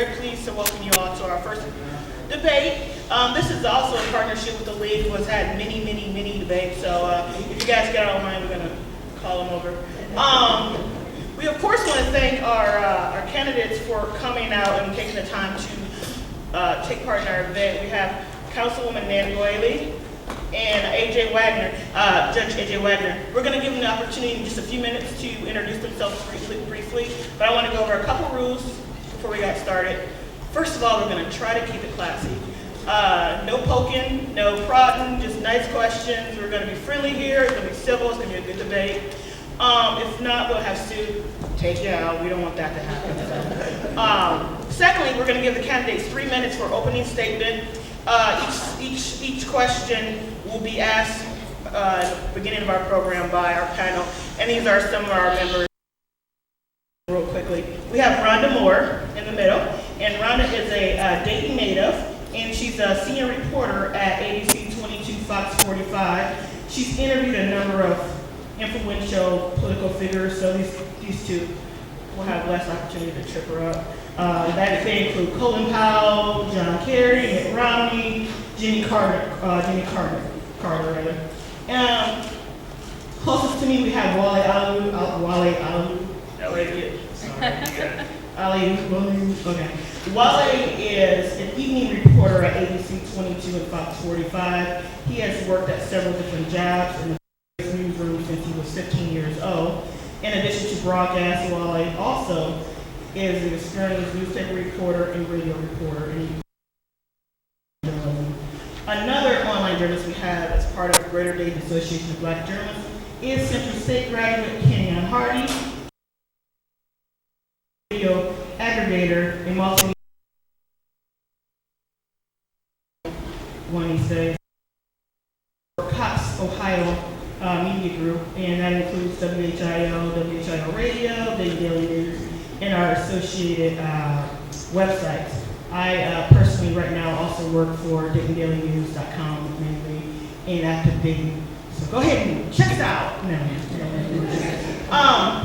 very pleased to welcome you all to our first debate. This is also in partnership with the league, who has had many debates. So if you guys get online, we're going to call them over. We of course want to thank our candidates for coming out and taking the time to take part in our event. We have Councilwoman Nancy Whaley and A.J. Wagner, Judge A.J. Wagner. We're going to give them the opportunity in just a few minutes to introduce themselves briefly, but I want to go over a couple rules before we got started. First of all, we're going to try to keep it classy. No poking, no prodding, just nice questions. We're going to be friendly here. It's going to be civil. It's going to be a good debate. If not, we'll have Sue take you out. We don't want that to happen. Secondly, we're going to give the candidates 3 minutes for opening statement. Each question will be asked at the beginning of our program by our panel, and these are some of our members. Real quickly, we have Rhonda Moore in the middle, and Rhonda is a Dayton native, and she's a senior reporter at ABC 22 Fox 45. She's interviewed a number of influential political figures, so these two will have less opportunity to trip her up. They include Colin Powell, John Kerry, Mitt Romney, Jimmy Carter. Closest to me, we have Wale Alu. Okay. Wale is an evening reporter at ABC 22 and Fox 45. He has worked at several different jobs in the newsroom since he was 15 years old. In addition to broadcast, Wale also is an experienced newspaper reporter and radio reporter. Another online journalist we have as part of the Greater Dayton Association of Black Journalists is Central State graduate Kenyon Hardy, video aggregator and multimedia. One he says Cox Ohio Media Group, and that includes WHIO Radio, Dayton Daily News, and our associated websites. I personally right now also work for DaytonDailyNews.com mainly in active Dayton. So go ahead and check it out.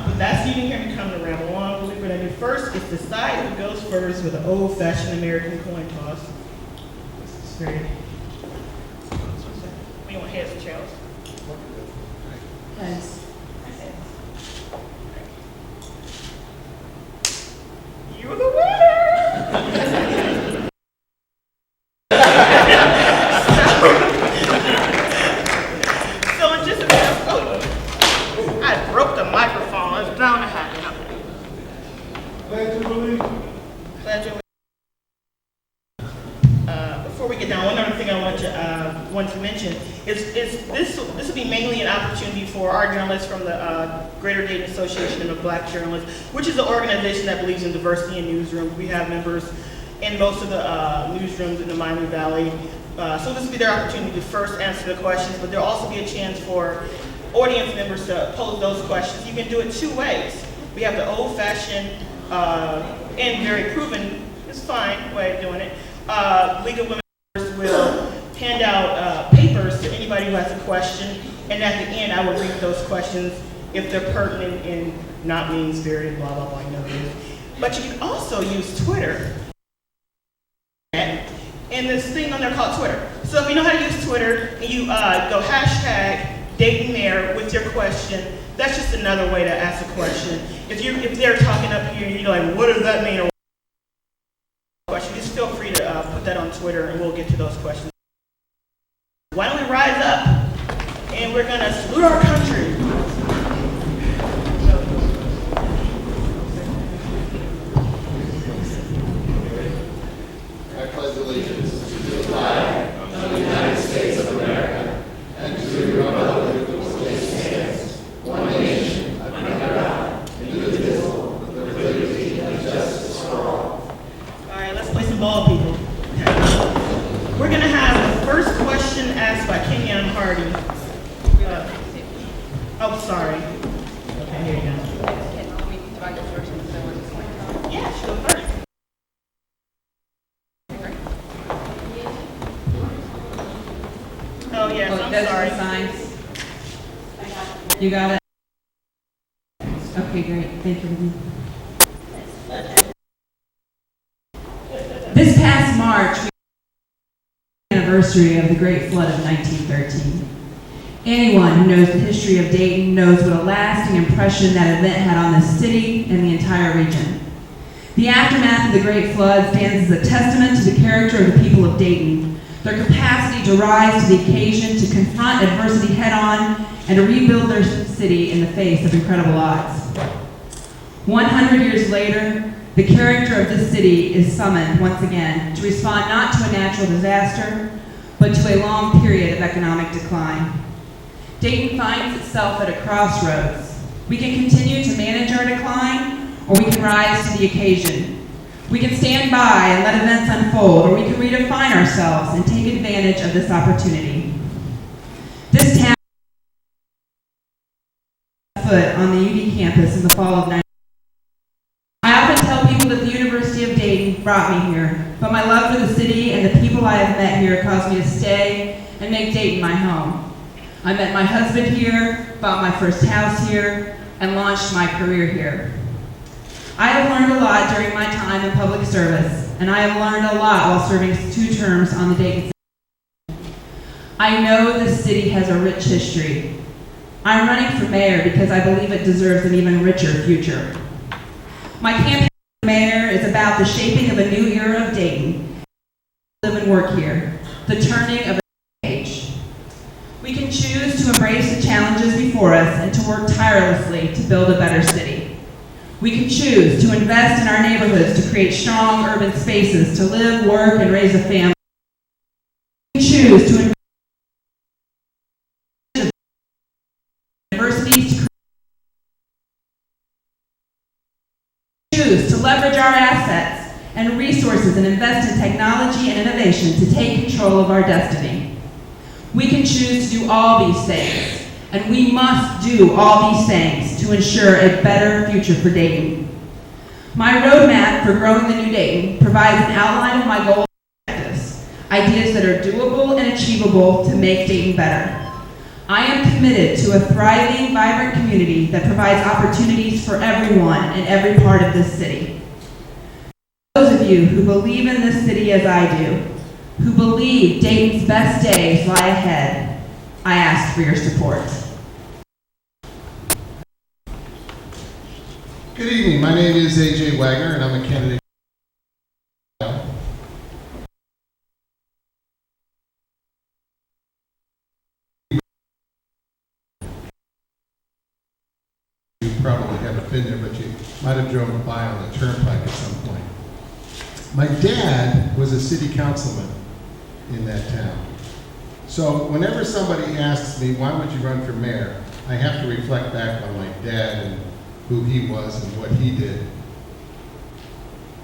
But that's, you didn't hear me come to ramble on. What we're going to do first is decide who goes first with an old-fashioned American coin toss. It's very. We want heads or tails? Heads. You're the winner! So in just a minute, I broke the microphone. It's bound to happen. Glad you believe. Before we get down, one other thing I want to mention is this will be mainly an opportunity for our journalists from the Greater Dayton Association of Black Journalists, which is an organization that believes in diversity in newsrooms. We have members in most of the newsrooms in the Miami Valley. So this will be their opportunity to first answer the questions, but there'll also be a chance for audience members to pose those questions. You can do it two ways. We have the old-fashioned and very proven, it's fine way of doing it. League of Women will hand out papers to anybody who has a question, and at the end I will read those questions if they're pertinent and not mean-spirited, blah, blah, blah, you know. But you can also use Twitter. And this thing on there called Twitter. So if you know how to use Twitter, and you go hashtag Dayton Mayor with your question, that's just another way to ask a question. If they're talking up here and you're like, what does that mean? Or question, just feel free to put that on Twitter and we'll get to those questions. Why don't we rise up and we're gonna salute our country. I pledge allegiance to the flag of the United States of America and to the republic for which it stands, one nation, under God, indivisible, with liberty and justice for all. All right, let's play some ball, people. We're going to have the first question asked by Kenyon Hardy. Sorry. Okay, here you go. Yeah, she'll go first. Oh, yes, I'm sorry. Signs. You got it? Okay, great. Thank you. This past March, we the anniversary of the Great Flood of 1913. Anyone who knows the history of Dayton knows what a lasting impression that event had on the city and the entire region. The aftermath of the Great Flood stands as a testament to the character of the people of Dayton, their capacity to rise to the occasion, to confront adversity head-on, and to rebuild their city in the face of incredible odds. 100 years later, the character of this city is summoned once again to respond not to a natural disaster, but to a long period of economic decline. Dayton finds itself at a crossroads. We can continue to manage our decline, or we can rise to the occasion. We can stand by and let events unfold, or we can redefine ourselves and take advantage of this opportunity. This town foot on the UD campus in the fall of 19. I often tell people that the University of Dayton brought me here, but my love for the city and the people I have met here caused me to stay and make Dayton my home. I met my husband here, bought my first house here, and launched my career here. I have learned a lot during my time in public service, and I have learned a lot while serving 2 terms on the Dayton City. I know this city has a rich history. I'm running for mayor because I believe it deserves an even richer future. My campaign for mayor is about the shaping of a new era of Dayton, live and work here, the turning of a page. We can choose to embrace the challenges before us and to work tirelessly to build a better city. We can choose to invest in our neighborhoods to create strong urban spaces to live, work, and raise a family. We can choose to invest in universities to choose to leverage our assets and resources and invest in technology and innovation to take control of our destiny. We can choose to do all these things, and we must do all these things to ensure a better future for Dayton. My roadmap for growing the new Dayton provides an outline of my goals and objectives, ideas that are doable and achievable to make Dayton better. I am committed to a thriving, vibrant community that provides opportunities for everyone in every part of this city. Those of you who believe in this city as I do, who believe Dayton's best days lie ahead, I ask for your support. Good evening. My name is A.J. Wagner, and I'm a candidate. You probably haven't been there, but you might have driven by on the turnpike at some point. My dad was a city councilman in that town. So whenever somebody asks me, why would you run for mayor, I have to reflect back on my dad and who he was and what he did.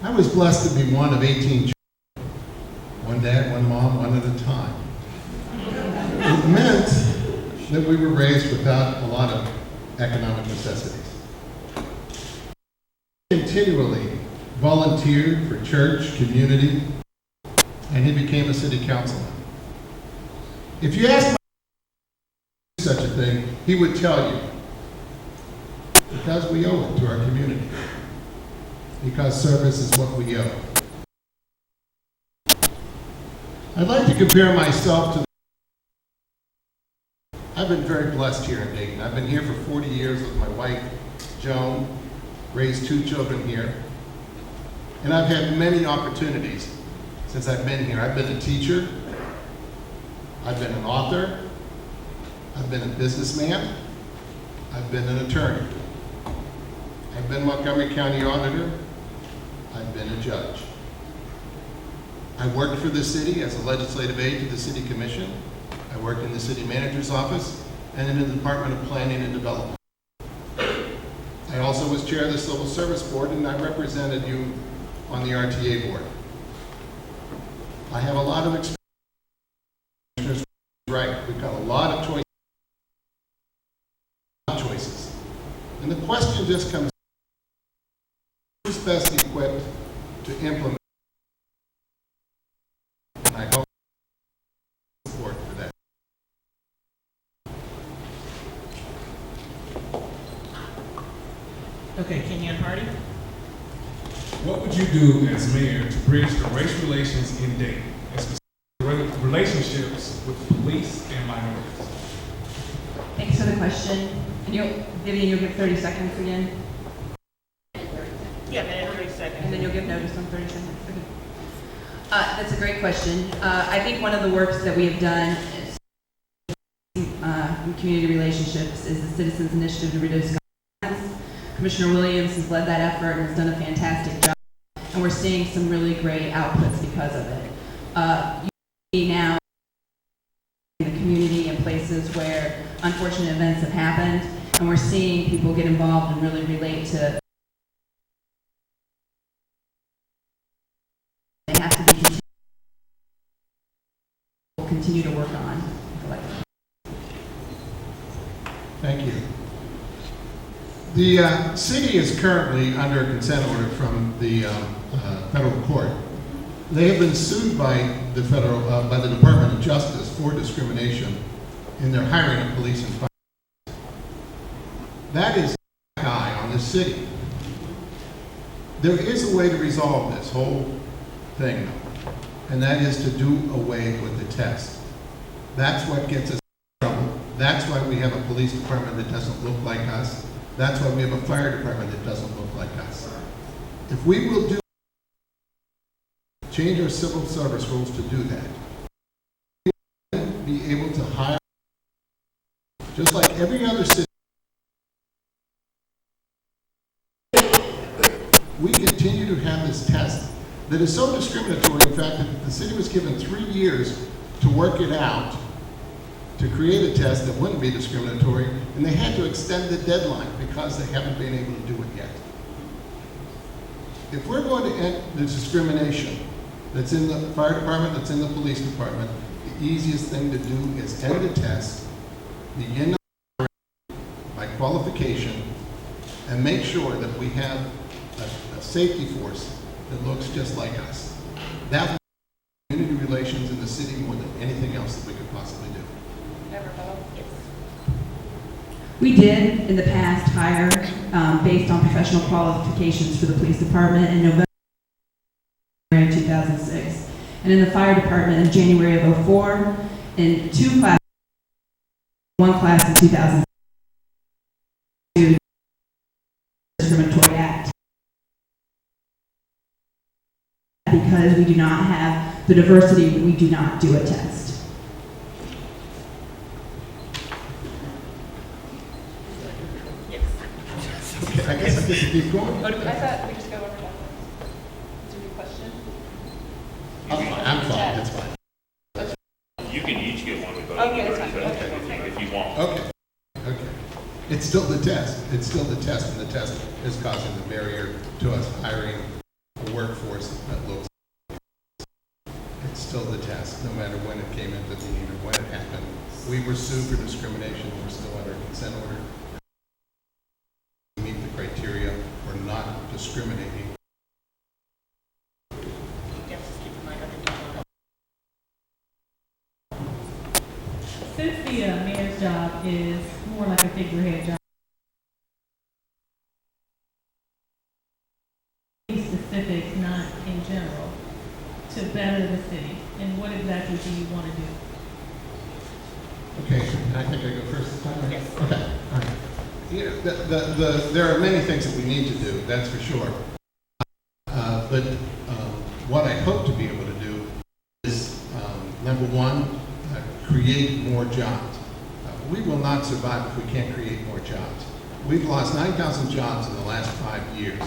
I was blessed to be one of 18 children. One dad, one mom, one at a time. It meant that we were raised without a lot of economic necessities. Continually volunteered for church, community, and he became a city councilman. If you ask him such a thing, he would tell you, because we owe it to our community. Because service is what we owe. I'd like to compare myself to I've been very blessed here in Dayton. I've been here for 40 years with my wife, Joan, raised 2 children here. And I've had many opportunities since I've been here. I've been a teacher, I've been an author, I've been a businessman, I've been an attorney, I've been Montgomery County Auditor, I've been a judge. I worked for the city as a legislative aide to the City Commission. I worked in the City Manager's Office and in the Department of Planning and Development. I also was chair of the Civil Service Board, and I represented you on the RTA board. I have a lot of experience. Right, we've got a lot of choices. And the question just comes, who's best equipped to implement? And I hope support for that. Okay, Kenyon Hardy. What would you do as mayor to bridge the race relations in Dayton, and specifically relationships with police and minorities? Thanks for the question. And Vivian, you'll give 30 seconds again, Yeah, man, 30 and seconds. then you'll give notice on 30 seconds. Okay. That's a great question. I think one of the works that we have done is, in community relationships is the Citizens Initiative to Reduce Gun Violence. Commissioner Williams has led that effort and has done a fantastic job, and we're seeing some really great outputs because of it. You see now in the community and places where unfortunate events have happened, and we're seeing people get involved and really relate to. They have to be continue to work on. Thank you. The city is currently under a consent order from the federal court. They have been sued by the by the Department of Justice for discrimination in their hiring of police and fire. That is a guy on the city. There is a way to resolve this whole thing, and that is to do away with the test. That's what gets us in trouble. That's why we have a police department that doesn't look like us. That's why we have a fire department that doesn't look like us. If we will change our civil service rules to do that, we will be able to hire, just like every other city. We continue to have this test that is so discriminatory, in fact, that the city was given 3 years to work it out, to create a test that wouldn't be discriminatory, and they had to extend the deadline because they haven't been able to do it yet. If we're going to end the discrimination that's in the fire department, that's in the police department, the easiest thing to do is end the test, begin by qualification, and make sure that we have a safety force that looks just like us. That will community relations in the city more than anything else that we could possibly do. We did, in the past, hire based on professional qualifications for the police department in November 2006. And in the fire department in January of 2004, in 2 classes, 1 class in 2002, Discriminatory Act. Because we do not have the diversity, we do not do a test. Okay, I guess I get to keep going. I thought we just go over that. Is there a question? I'm fine, that's fine. You can each get one to vote. Okay, that's fine. If you want. Okay. It's still the test. It's still the test, and the test is causing the barrier to us hiring a workforce that looks. It's still the test, no matter when it came into being or when it happened. We were sued for discrimination. We're still under a consent order. We meet the criteria for not discriminating. Since the mayor's job is more like a figurehead job, specifics, not in general, to better the city, and what exactly do you want to do? Okay, I think I go first this time? Yes. Okay, all right. You know, there are many things that we need to do, that's for sure. But what I hope to be able to do is, number one, create more jobs. We will not survive if we can't create more jobs. We've lost 9,000 jobs in the last 5 years. The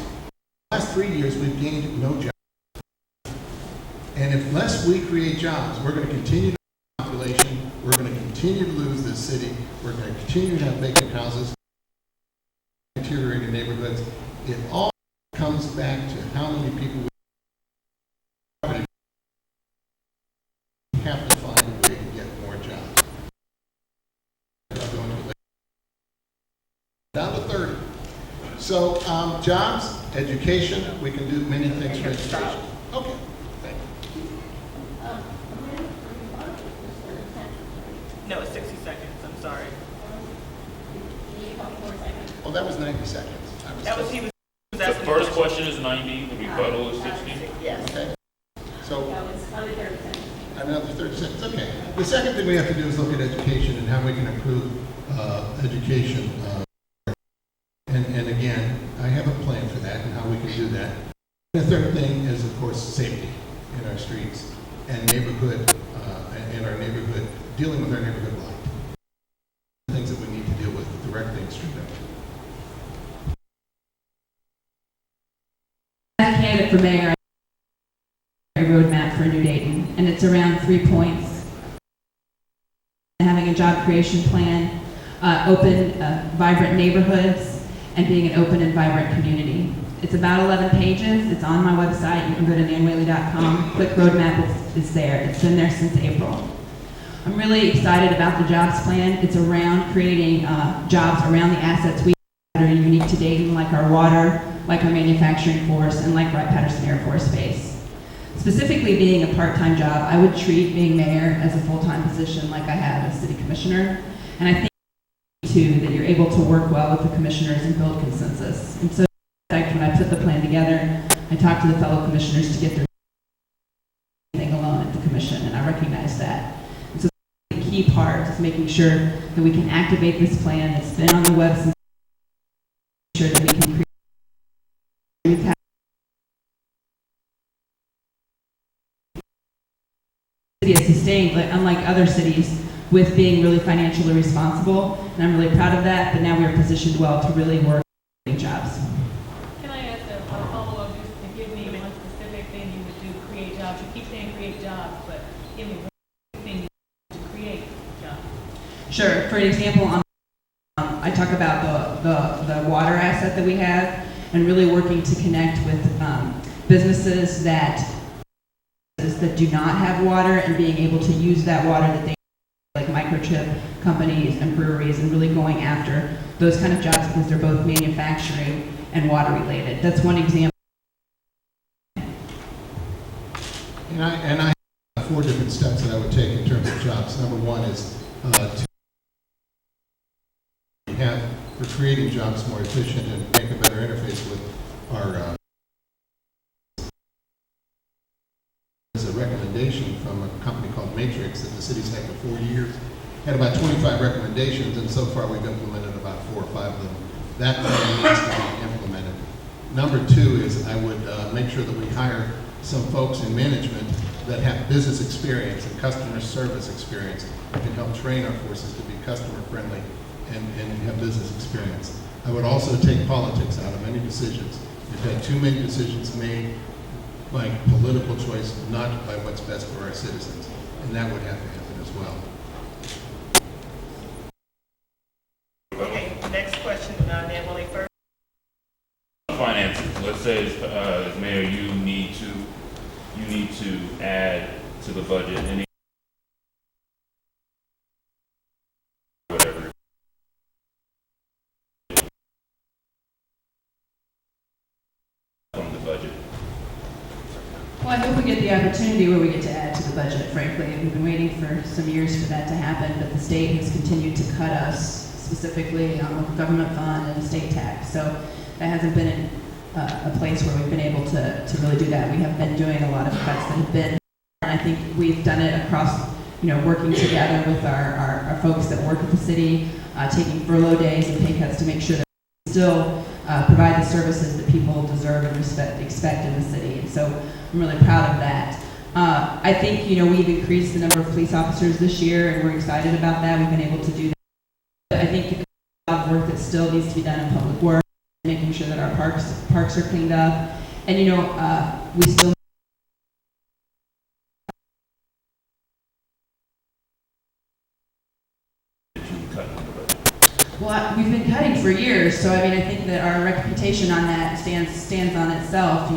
last 3 years, we've gained no jobs. And unless we create jobs, we're going to continue to lose population, we're going to continue to lose this city, we're going to continue to have vacant houses, deteriorating neighborhoods. It all comes back to how many people we have to find a way to get more jobs. Down to 30. So jobs, education, we can do many things for education. Okay. Thank you. No, it's 60 seconds, I'm sorry. Oh, that was 90 seconds. That was, he was The asking. first question is 90, we total is 60? Yes. Okay. So, it's under 30 cents. another 30 cents, okay. The second thing we have to do is look at education and how we can improve education. And again, I have a plan for that and how we can do that. The third thing is, of course, safety in our streets and neighborhood, in our neighborhood, dealing with our neighborhood life. Things that we need to deal with, direct things straight up. As a candidate for mayor, I have a roadmap for New Dayton, and it's around 3 points. Having a job creation plan, open, vibrant neighborhoods, and being an open and vibrant community. It's about 11 pages. It's on my website. You can go to nanwhaley.com. Quick roadmap is there. It's been there since April. I'm really excited about the jobs plan. It's around creating jobs around the assets we have that are unique to Dayton, like our water, like our manufacturing force, and like Wright-Patterson Air Force Base. Specifically being a part-time job, I would treat being mayor as a full-time position like I have as city commissioner. And I think, too, that you're able to work well with the commissioners and build consensus. And so, in fact, when I put the plan together, I talked to the fellow commissioners to get their thing alone at the commission, and I recognize that. And so the key part is making sure that we can activate this plan that's been on the web since, sure that we can create city is sustained, but unlike other cities, with being really financially responsible, and I'm really proud of that, but now we are positioned well to really work on jobs. Can I ask a follow-up, just to give me one specific thing you would do to create jobs? You keep saying create jobs, but give me one thing you do to create jobs. Sure. For example, I talk about the water asset that we have, and really working to connect with businesses that do not have water, and being able to use that water that they, like microchip companies and breweries, and really going after those kind of jobs because they're both manufacturing and water related. That's one example. And I have 4 different steps that I would take in terms of jobs. Number one is we're creating jobs more efficient and make a better interface with our there's a recommendation from a company called Matrix that the city's had for 4 years. Had about 25 recommendations, and so far we've implemented about 4 or 5 of them. That plan needs to be implemented. Number 2 is I would make sure that we hire some folks in management that have business experience and customer service experience and can help train our forces to be customer friendly and have business experience. I would also take politics out of any decisions. We've had too many decisions made by political choice, not by what's best for our citizens. And that would have to happen as well. Okay, next question, Nan Willie first. Finances, let's say as mayor, you need to add to the budget any whatever. From the budget. Well, I hope we get the opportunity where we get to add to the budget, frankly. We've been waiting for some years for that to happen, but the state has continued to cut us, specifically on the government fund and estate tax. So that hasn't been a place where we've been able to really do that. We have been doing a lot of cuts that have been, and I think we've done it across, working together with our folks that work at the city, taking furlough days and pay cuts to make sure that we still provide the services that people deserve and expect in the city. And so I'm really proud of that. I think, we've increased the number of police officers this year, and we're excited about that. We've been able to do that. But I think there's a lot of work that still needs to be done in public works, making sure that our parks are cleaned up. And, we still Well, we've been cutting for years, so I think that our reputation on that stands on itself.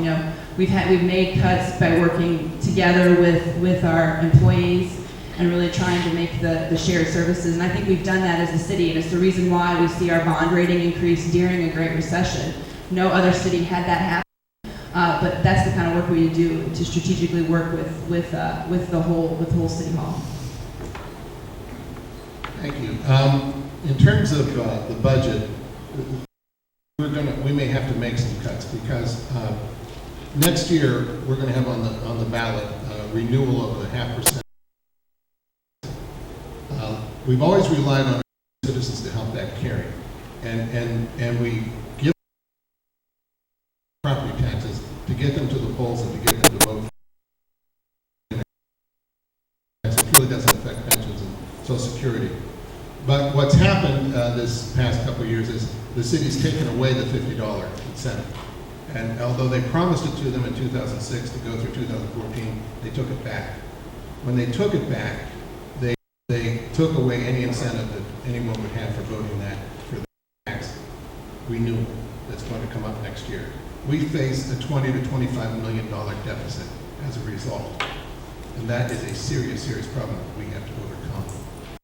We've made cuts by working together with our employees and really trying to make the shared services, and I think we've done that as a city, and it's the reason why we see our bond rating increase during a Great Recession. No other city had that happen, but that's the kind of work we do to strategically work with the whole city hall. Thank you. In terms of the budget, we may have to make some cuts because Next year, we're going to have on the ballot renewal of the 0.5%. We've always relied on citizens to help that carry, and we give property taxes to get them to the polls and to get them to vote. It really doesn't affect pensions and Social Security. But what's happened this past couple of years is the city's taken away the $50 incentive. And although they promised it to them in 2006 to go through 2014, they took it back. When they took it back, they took away any incentive that anyone would have for voting that for the tax renewal that's going to come up next year. We face a $20 to $25 million deficit as a result. And that is a serious, serious problem that we have to overcome. I'm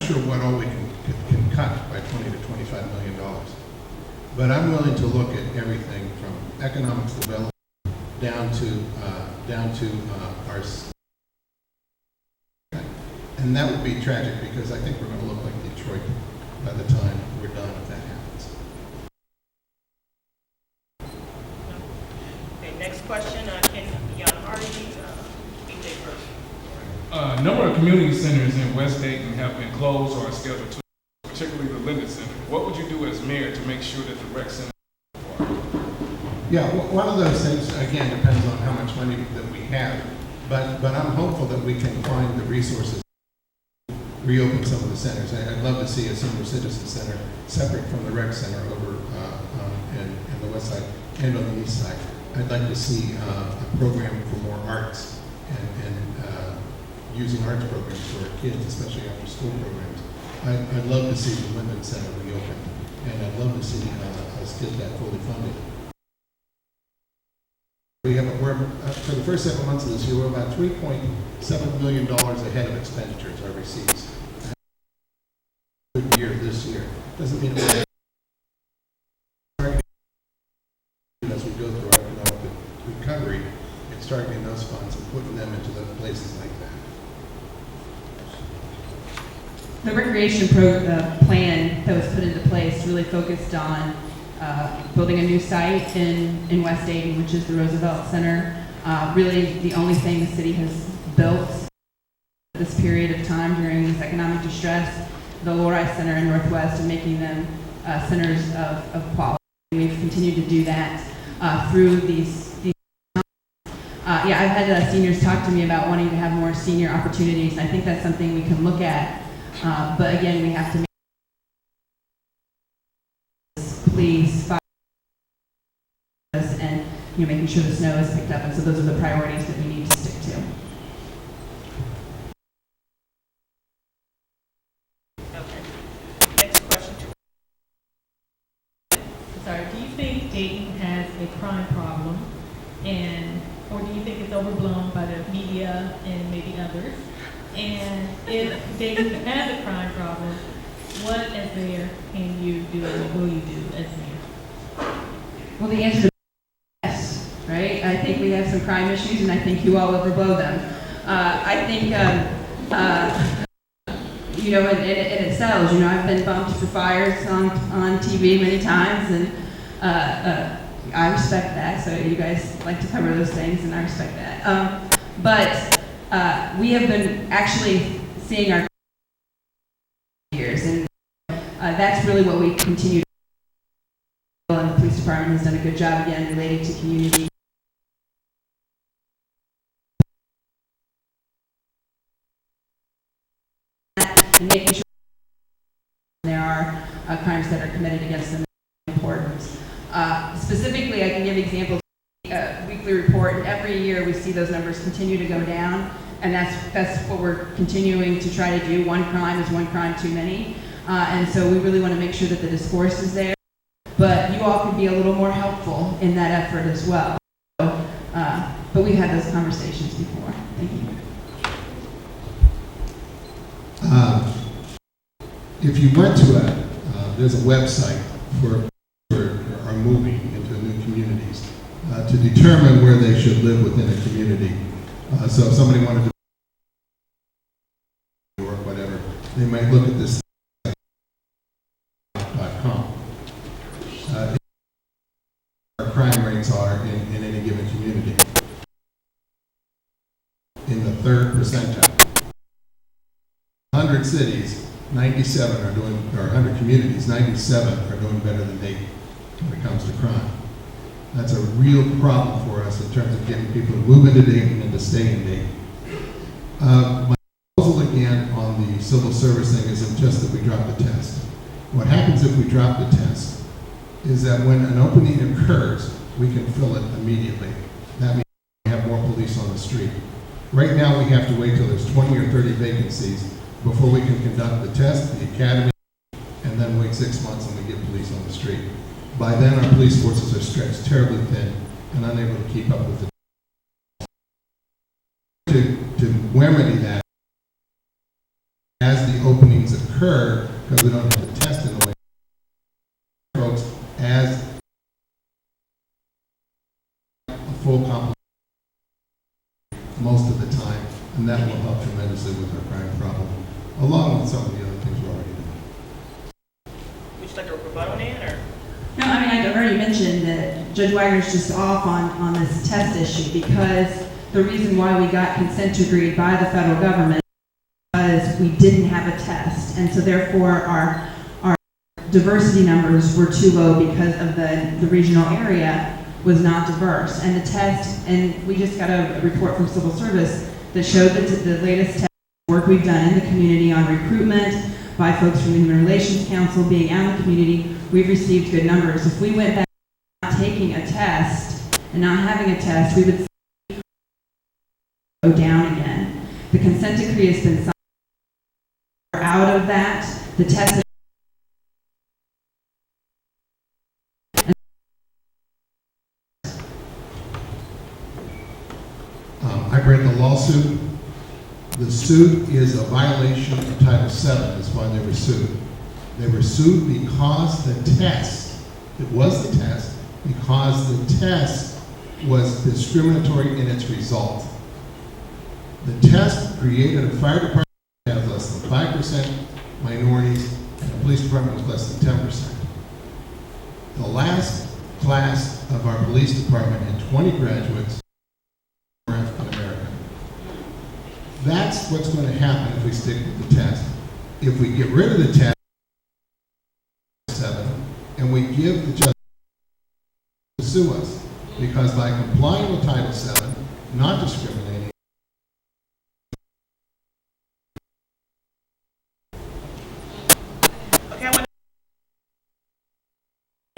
not sure what all we can cut by $20 to $25 million. But I'm willing to look at everything from economic development down to our, and that would be tragic because I think we're going to look like Detroit by the time we're done if that happens. Okay, next question, Jan Hardy, BJ first. A number of community centers in West Dayton have been closed or are scheduled to, particularly the Linden Center. What would you do as mayor to make sure that the rec center? Yeah, one of those things, again, depends on how much money that we have, but I'm hopeful that we can find the resources to reopen some of the centers. I'd love to see a senior citizen center separate from the rec center over in the west side and on the east side. I'd like to see a program for more arts and using arts programs for our kids, especially after school programs. I'd love to see the Linden Center reopened, and I'd love to see us get that fully funded. We're for the first 7 months of this year, we're about $3.7 million ahead of expenditures, our receipts. Good year this year. Doesn't mean it as we go through our economic recovery, it's targeting those funds and putting them into the places like that. The recreation plan that was put into place really focused on building a new site in West Dayton, which is the Roosevelt Center. Really the only thing the city has built this period of time during this economic distress, the Lori Center in Northwest, and making them centers of quality. We've continued to do that through these yeah, I've had seniors talk to me about wanting to have more senior opportunities, and I think that's something we can look at. But again, we have to make police, fire, and making sure the snow is picked up. And so those are the priorities that we need to stick to. Okay. Next question. Sorry, do you think Dayton has a crime problem, or do you think it's overblown by the media and maybe others? And if Dayton has a crime problem, what as mayor can you do and will you do as mayor? Well, the answer is yes, right? I think we have some crime issues, and I think you all overblow them. I think, and it sells. I've been bumped for fires on TV many times, and I respect that. So you guys like to cover those things, and I respect that. But we have been actually seeing our years, and that's really what we continue to do. And the police department has done a good job again relating to community. And making sure there are crimes that are committed against them is important. Specifically, I can give examples. Weekly report, and every year we see those numbers continue to go down, and that's what we're continuing to try to do. One crime is one crime too many, and so we really want to make sure that the discourse is there. But you all can be a little more helpful in that effort as well. So, but we've had those conversations before. Thank you. If you went to there's a website for are moving into new communities to determine where they should live within a community. So if somebody wanted to or whatever, they might look at this .com. Our crime rates are in any given 3rd percentile. 100 cities, 97 are doing, or 100 communities, 97 are doing better than Dayton when it comes to crime. That's a real problem for us in terms of getting people to move into Dayton and to stay in Dayton. My proposal again on the civil service thing isn't just that we drop the test. What happens if we drop the test is that when an opening occurs, we can fill it immediately. That means we have more police on the street. Right now, we have to wait till there's 20 or 30 vacancies before we can conduct the test, the academy, and then wait 6 months and we get police on the street. By then, our police forces are stretched terribly thin and unable to keep up with the. To remedy that, as the openings occur, because we don't have the test in the way, folks, as a full complement most of the time, and that will help tremendously with our crime problem, along with some of the other things we're already doing. Would you like a rebuttal on that, or? No, I mean, I already mentioned that Judge Wagner's just off on this test issue because the reason why we got consent decreed by the federal government was we didn't have a test. And so therefore our diversity numbers were too low because of the regional area was not diverse. And the test, and we just got a report from Civil Service that showed that the latest test work we've done in the community on recruitment by folks from the Human Relations Council being out in the community, we've received good numbers. If we went back to not taking a test and not having a test, we would see go down again. The consent decree has been signed. We're out of that. The test I read the lawsuit. The suit is a violation of Title VII, is why they were sued. They were sued because the test, it was the test, because the test was discriminatory in its result. The test created a fire department that has less than 5% minorities, and the police department was less than 10%. The last class of our police department had 20 graduates who were African American. That's what's going to happen if we stick with the test. If we get rid of the test, and we give the judge to sue us, because by complying with Title VII, not discriminating, Okay, I want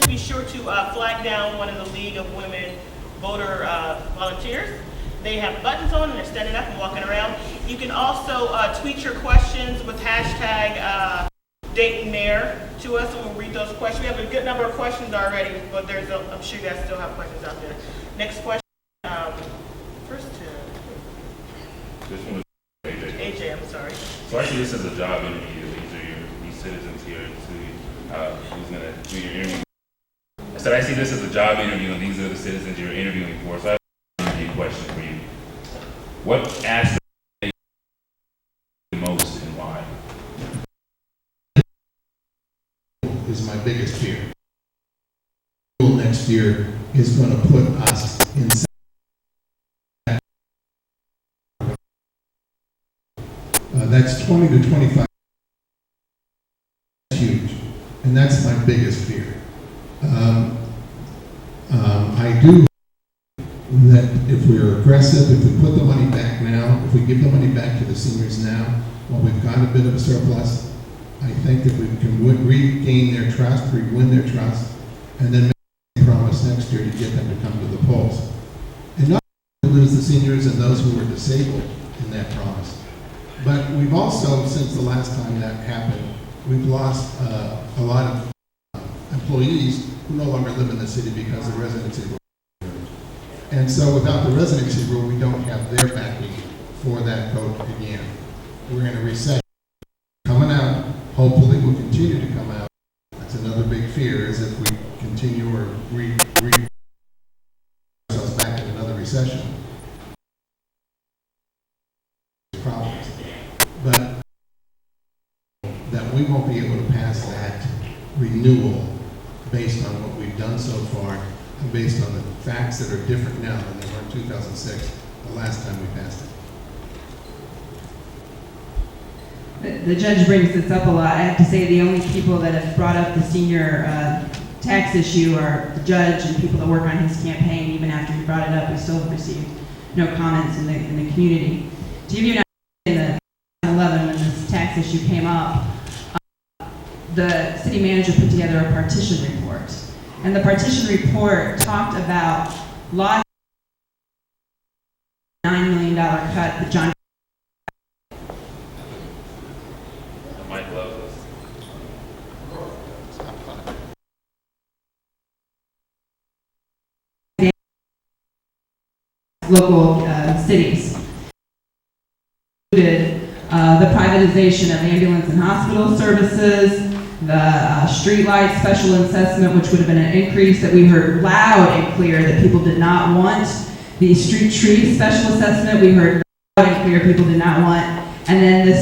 to be sure to flag down one of the League of Women Voter Volunteers. They have buttons on and they're standing up and walking around. You can also tweet your questions with hashtag Dayton Mayor to us, and we'll read those questions. We have a good number of questions already, but I'm sure you guys still have questions out there. Next question, first to This one is AJ, I'm sorry. So actually, this is a job interview. These citizens here who's going to do your interview. I said, I see this as a job interview, and these are the citizens you're interviewing for. So I have an interview question for you. What aspect do you the most and why? is my biggest fear. Next year is going to put us in. That's 20 to 25. That's huge, and that's my biggest fear. I do that if we're aggressive, if we put the money back now, if we give the money back to the seniors now, while we've got a bit of a surplus, I think that we can regain their trust, win their trust, and then make a promise next year to get them to come to the polls. And not lose the seniors and those who were disabled in that promise. But we've also, since the last time that happened, we've lost a lot of employees who no longer live in the city because the residency rule. And so without the residency rule, we don't have their backing for that vote again. We're in a recession. Coming out, hopefully we'll continue to come out. That's another big fear, is if we continue or ourselves back in another recession. Problems. But that we won't be able to pass that renewal based on what we've done so far and based on the facts that are different now than they were in 2006, the last time we passed it. The judge brings this up a lot. I have to say the only people that have brought up the senior tax issue are the judge and people that work on his campaign. Even after he brought it up, we still have received no comments in the community. To give you an idea, in 2011, when this tax issue came up, the city manager put together a partition report. And the partition report talked about lots of $9 million cut that John Mike loves us. local cities. Included the privatization of ambulance and hospital services, the street light special assessment, which would have been an increase that we heard loud and clear that people did not want. The street tree special assessment, we heard loud and clear people did not want. And then the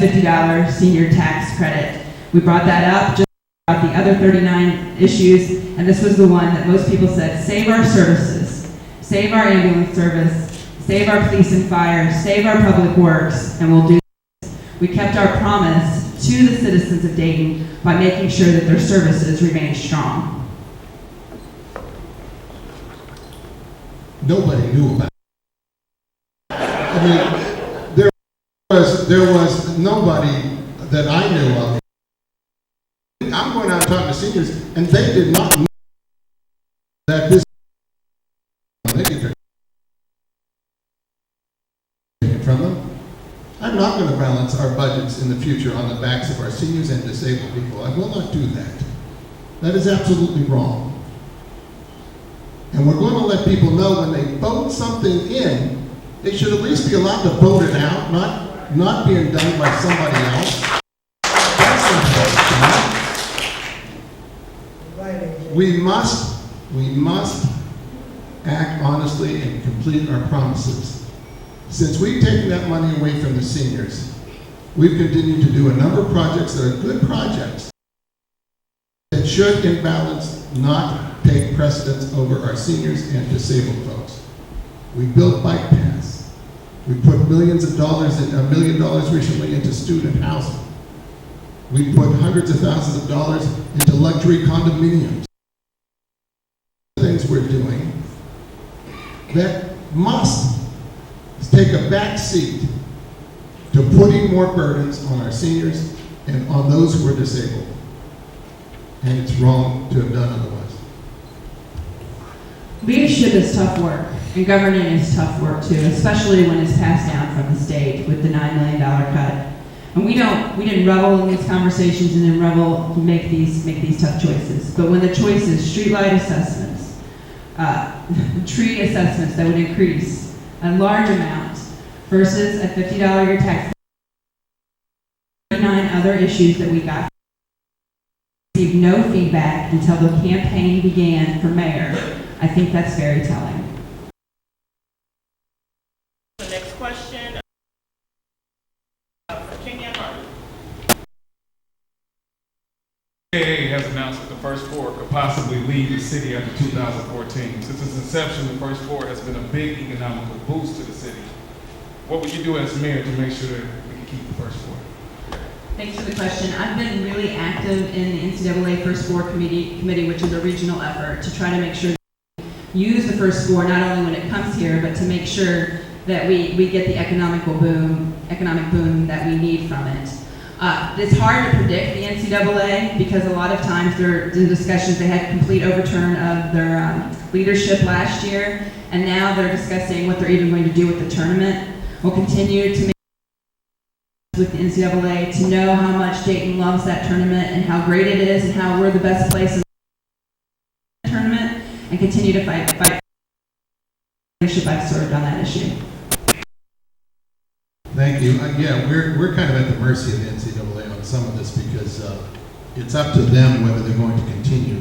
$50 senior tax credit. We brought that up, just about the other 39 issues, and this was the one that most people said, save our services, save our ambulance service, save our police and fire, save our public works, and we'll do this. We kept our promise to the citizens of Dayton by making sure that their services remain strong. Nobody knew about it. I mean, there was nobody that I knew of. I'm going out and talking to seniors, and they did not know that this. They get their from them. I'm not going to balance our budgets in the future on the backs of our seniors and disabled people. I will not do that. That is absolutely wrong. And we're going to let people know when they vote something in, they should at least be allowed to vote it out, not being done by somebody else. That's important. We must act honestly and complete our promises. Since we've taken that money away from the seniors, we've continued to do a number of projects that are good projects that should, in balance, not take precedence over our seniors and disabled folks. We built bike paths. We put millions of dollars, $1 million recently into student housing. We put hundreds of thousands of dollars into luxury condominiums. Things we're doing that must take a back seat to putting more burdens on our seniors and on those who are disabled. And it's wrong to have done otherwise. Leadership is tough work, and governing is tough work too, especially when it's passed down from the state with the $9 million cut. And we didn't revel in these conversations and didn't revel to make these tough choices. But when the choice is streetlight assessments, tree assessments that would increase a large amount versus a $50 year tax, 39 other issues that we got. Received no feedback until the campaign began for mayor. I think that's very telling. The next question, Kenya Martin. CAA has announced that the first four could possibly lead the city after 2014. Since its inception, the first four has been a big economical boost to the city. What would you do as mayor to make sure that we can keep the first four? Thanks for the question. I've been really active in the NCAA First Four Committee, which is a regional effort to try to make sure that we use the first four not only when it comes here, but to make sure that we get the economic boom that we need from it. It's hard to predict the NCAA because a lot of times they're in discussions. They had complete overturn of their leadership last year, and now they're discussing what they're even going to do with the tournament. We'll continue to make with the NCAA to know how much Dayton loves that tournament and how great it is and how we're the best place in the tournament, and continue to fight leadership I've served on that issue. Thank you. Yeah, we're kind of at the mercy of the NCAA on some of this because it's up to them whether they're going to continue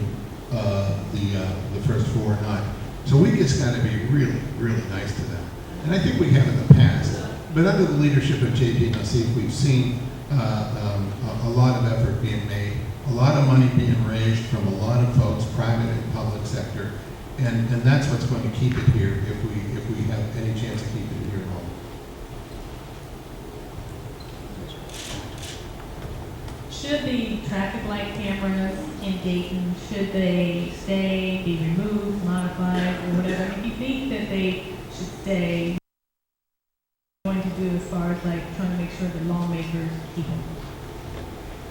the first four or not. So we just got to be really, really nice to them. And I think we have in the past. But under the leadership of JP Nassif, we've seen a lot of effort being made, a lot of money being raised from a lot of folks, private and public sector, and that's what's going to keep it here if we have any chance of keeping it here at home. should the traffic light cameras in Dayton, should they stay, be removed, modified, or whatever? If you think that they should stay, what are you going to do as far as like trying to make sure that lawmakers keep them?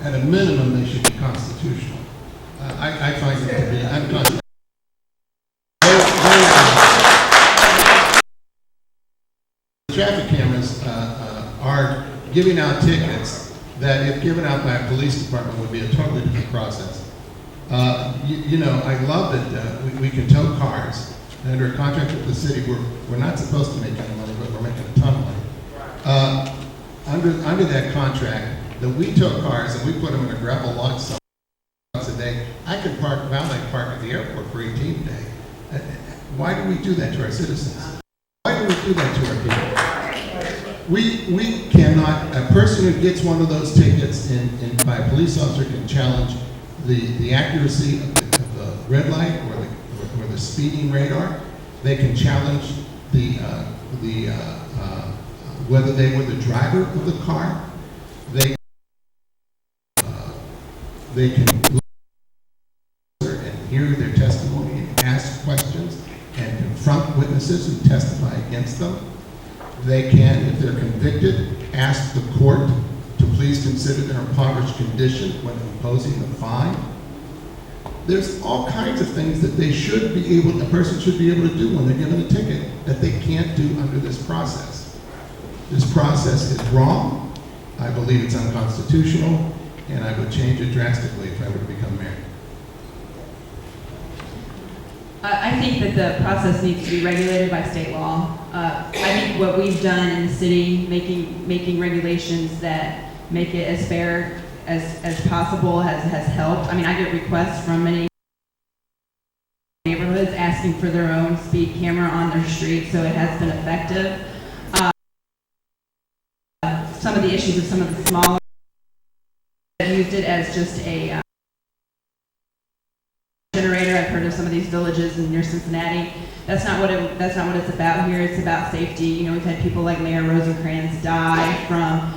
At a minimum, they should be constitutional. I find it to be unconstitutional. Traffic cameras are giving out tickets that, if given out by a police department, would be a totally different process. You know, I love that we can tow cars. Under a contract with the city, we're not supposed to make any money, but we're making a ton of money. Under that contract, that we tow cars and we put them in a gravel lot somewhere a day. I could valet park at the airport for 18 a day. Why do we do that to our citizens? Why do we do that to our people? We cannot, a person who gets one of those tickets by a police officer can challenge the accuracy of the red light or the speeding radar. They can challenge whether they were the driver of the car. They can look and hear their testimony and ask questions and confront witnesses who testify against them. They can, if they're convicted, ask the court to please consider their impoverished condition when imposing the fine. There's all kinds of things that a person should be able to do when they're given a ticket that they can't do under this process. This process is wrong. I believe it's unconstitutional, and I would change it drastically if I were to become mayor. I think that the process needs to be regulated by state law. I think what we've done in the city, making regulations that make it as fair as possible has helped. I mean, I get requests from many neighborhoods asking for their own speed camera on their street, so it has been effective. Some of the issues of some of the smaller used it as just a generator. I've heard of some of these villages near Cincinnati. That's not what it's about here. It's about safety. You know, we've had people like Mayor Rosencrantz die from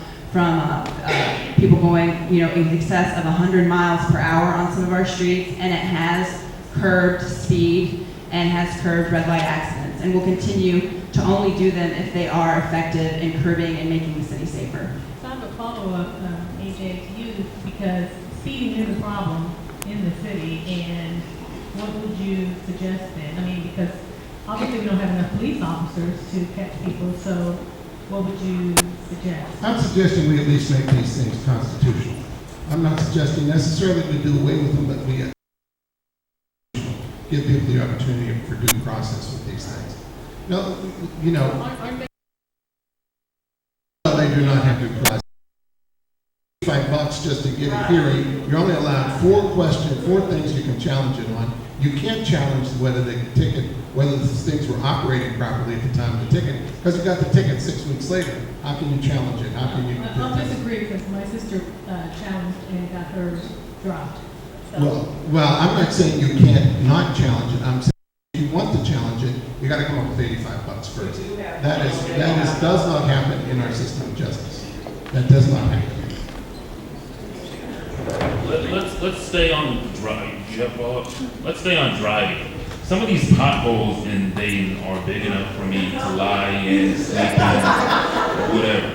people going, you know, in excess of 100 miles per hour on some of our streets, and it has curbed speed and has curbed red light accidents, and will continue to only do them if they are effective in curbing and making the city safer. So I have a follow-up, AJ, to you, because speeding is a problem in the city, and what would you suggest then? I mean, because obviously we don't have enough police officers to catch people, so what would you suggest? I'm suggesting we at least make these things constitutional. I'm not suggesting necessarily we do away with them, but we give people the opportunity for due process with these things. No, you know, they do not have due process. $5 just to get a hearing. You're only allowed 4 things you can challenge it on. You can't challenge whether the things were operating properly at the time of the ticket, because you got the ticket 6 weeks later. How can you challenge it? How can you? I'll disagree, because my sister challenged and got hers dropped. So. Well, I'm not saying you can't not challenge it. I'm saying if you want to challenge it, you got to come up with $85 first. That does not happen in our system of justice. That does not happen. Let's stay on driving. You have follow-up? Let's stay on driving. Some of these potholes in Dayton are big enough for me to lie in, sleep in, whatever.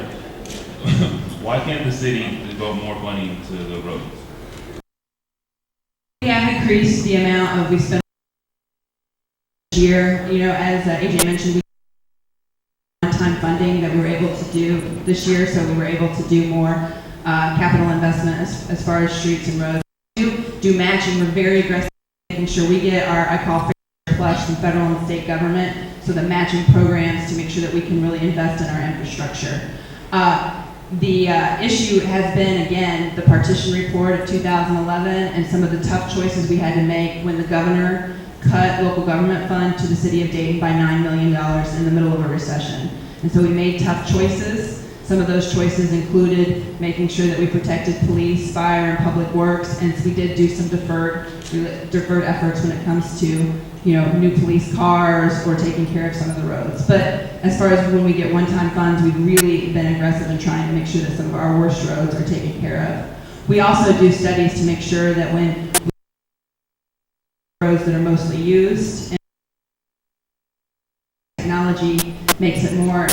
Why can't the city devote more money to the roads? We have increased the amount we spend this year. You know, as AJ mentioned, we one-time funding that we were able to do this year, so we were able to do more capital investment as far as streets and roads. Do matching. We're very aggressive making sure we get our, I call fair flush from federal and state government, so the matching programs to make sure that we can really invest in our infrastructure. The issue has been, again, the partition report of 2011 and some of the tough choices we had to make when the governor cut local government fund to the city of Dayton by $9 million in the middle of a recession. And so we made tough choices. Some of those choices included making sure that we protected police, fire, and public works, and so we did do some deferred efforts when it comes to, you know, new police cars or taking care of some of the roads. But as far as when we get one-time funds, we've really been aggressive in trying to make sure that some of our worst roads are taken care of. We also do studies to make sure that when roads that are mostly used, and technology makes it more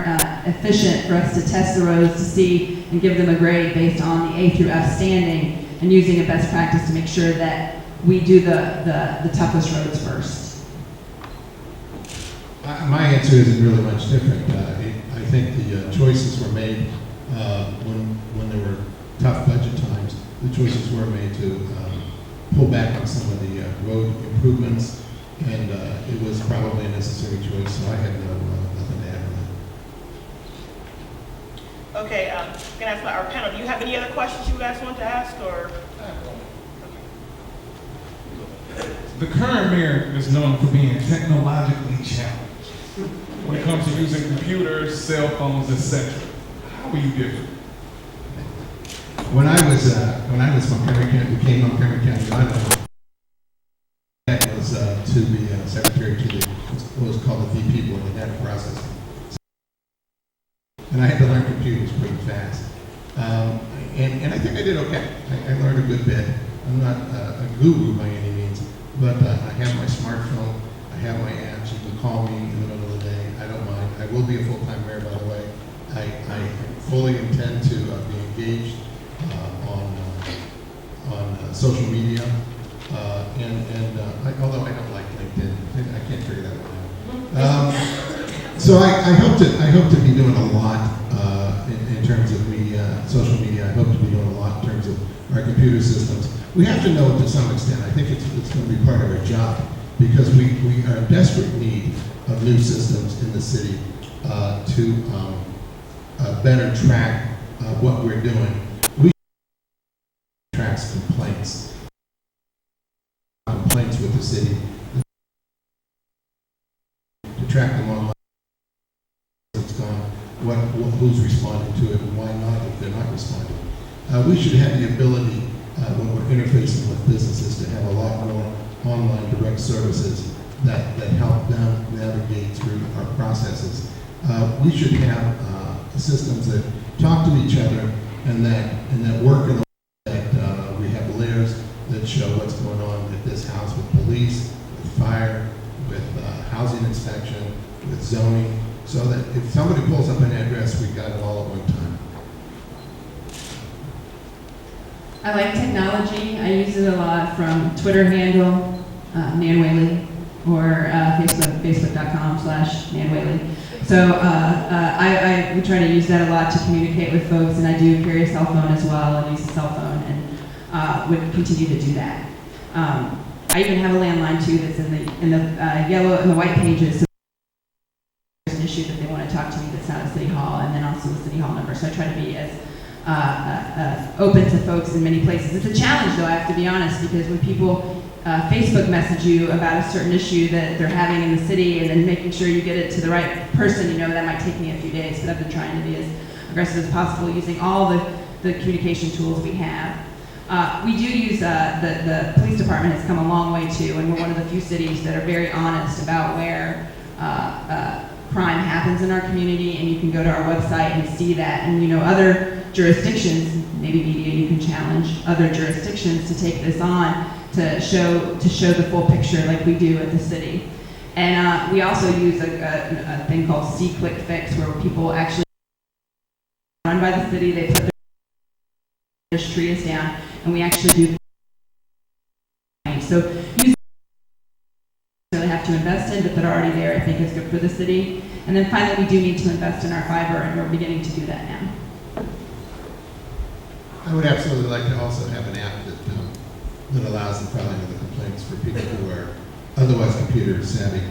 efficient for us to test the roads to see and give them a grade based on the A through F standing, and using a best practice to make sure that we do the toughest roads first. My answer isn't really much different. I think the choices were made when there were tough budget times. The choices were made to pull back on some of the road improvements, and it was probably a necessary choice, so I have nothing to add on that. Okay, can I ask our panel, do you have any other questions you guys want to ask, or? The current mayor is known for being technologically challenged when it comes to using computers, cell phones, etc. How are you different? When I was Montgomery County, became Montgomery County Auditor, that was to the secretary to the what was called the VP board, the data processing, and I had to learn computers pretty fast. And I think I did okay. I learned a good bit. I'm not a guru by any means, but I have my smartphone. I have my apps. You can call me in the middle of the day. I don't mind. I will be a full-time mayor, by the way. I fully intend to be engaged on social media, although I don't like LinkedIn, I can't figure that out. So I hope to be doing a lot in terms of media, social media. I hope to be doing a lot in terms of our computer systems. We have to know it to some extent. I think it's going to be part of our job, because we are in desperate need of new systems in the city to better track what we're doing. We tracks complaints with the city, to track them online, it's gone, who's responding to it, and why not if they're not responding. We should have the ability, when we're interfacing with businesses, to have a lot more online direct services that help them navigate through our processes. We should have systems that talk to each other and that work in a way that we have layers that show what's going on at this house with police, with fire, with housing inspection, with zoning, so that if somebody pulls up an address, we've got it all at one time. I like technology. I use it a lot, from Twitter handle, Nan Whaley, or Facebook.com/Nan Whaley. So we try to use that a lot to communicate with folks, and I do carry a cell phone as well, and use a cell phone, and would continue to do that. I even have a landline too that's in the yellow and the white pages. So there's an issue that they want to talk to me that's not at City Hall, and then also the City Hall number. So I try to be as open to folks in many places. It's a challenge, though, I have to be honest, because when people Facebook message you about a certain issue that they're having in the city, and then making sure you get it to the right person, that might take me a few days, but I've been trying to be as aggressive as possible using all the communication tools we have. We do use, the police department has come a long way too, and we're one of the few cities that are very honest about where crime happens in our community, and you can go to our website and see that. And other jurisdictions, maybe media you can challenge other jurisdictions to take this on, to show the full picture like we do at the city. And we also use a thing called C-Click Fix, where people actually run by the city, they put their tree is down, and we actually do. So use really have to invest in, but that are already there, I think is good for the city. And then finally, we do need to invest in our fiber, and we're beginning to do that now. I would absolutely like to also have an app that allows the filing of the complaints for people who are otherwise computer savvy.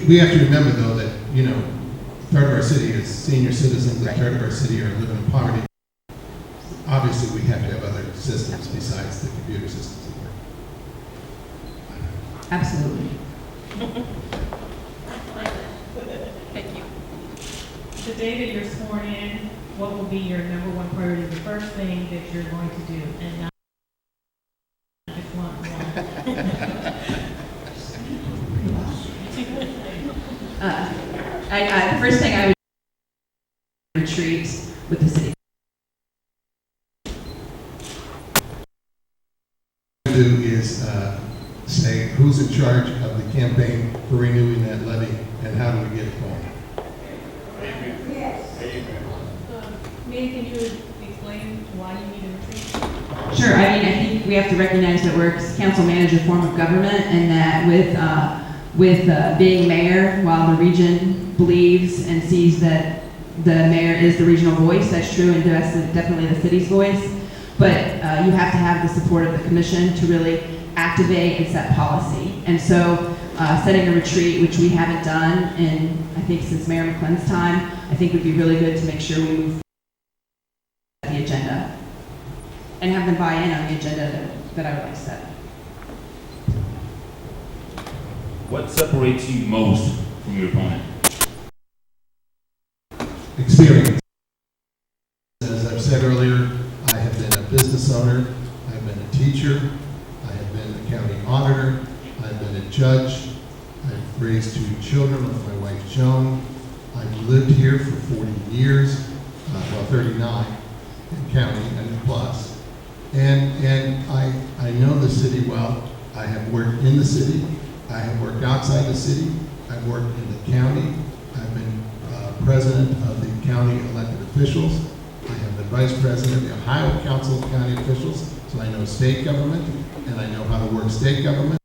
We have to remember, though, that a third of our city is senior citizens, a third of our city are living in poverty. Obviously, we have to have other systems besides the computer systems that work. Absolutely. Thank you. The day that you're sworn in, what will be your number one priority, the first thing that you're going to do, and not just one. The first thing I would retreat with the city. do is say who's in charge of the campaign for renewing that levy and how do we get it going. Mayor, can you explain why you need a retreat? Sure. I mean, I think we have to recognize that we're a council manager form of government, and that with being mayor, while the region believes and sees that the mayor is the regional voice, that's true, and that's definitely the city's voice. But you have to have the support of the commission to really activate and set policy. And so setting a retreat, which we haven't done in, I think, since Mayor McClenn's time, I think would be really good to make sure we move the agenda and have them buy in on the agenda that I would like to set. What separates you most from your opponent? Experience. As I've said earlier, I have been a business owner, I've been a teacher, I have been a county auditor, I've been a judge, I've raised 2 children with my wife Joan, I've lived here for 40 years, 39 in county and plus. And I know the city well. I have worked in the city, I have worked outside the city, I've worked in the county, I've been president of the county elected officials, I have been vice president of the Ohio Council of County Officials, so I know state government, and I know how to work state government.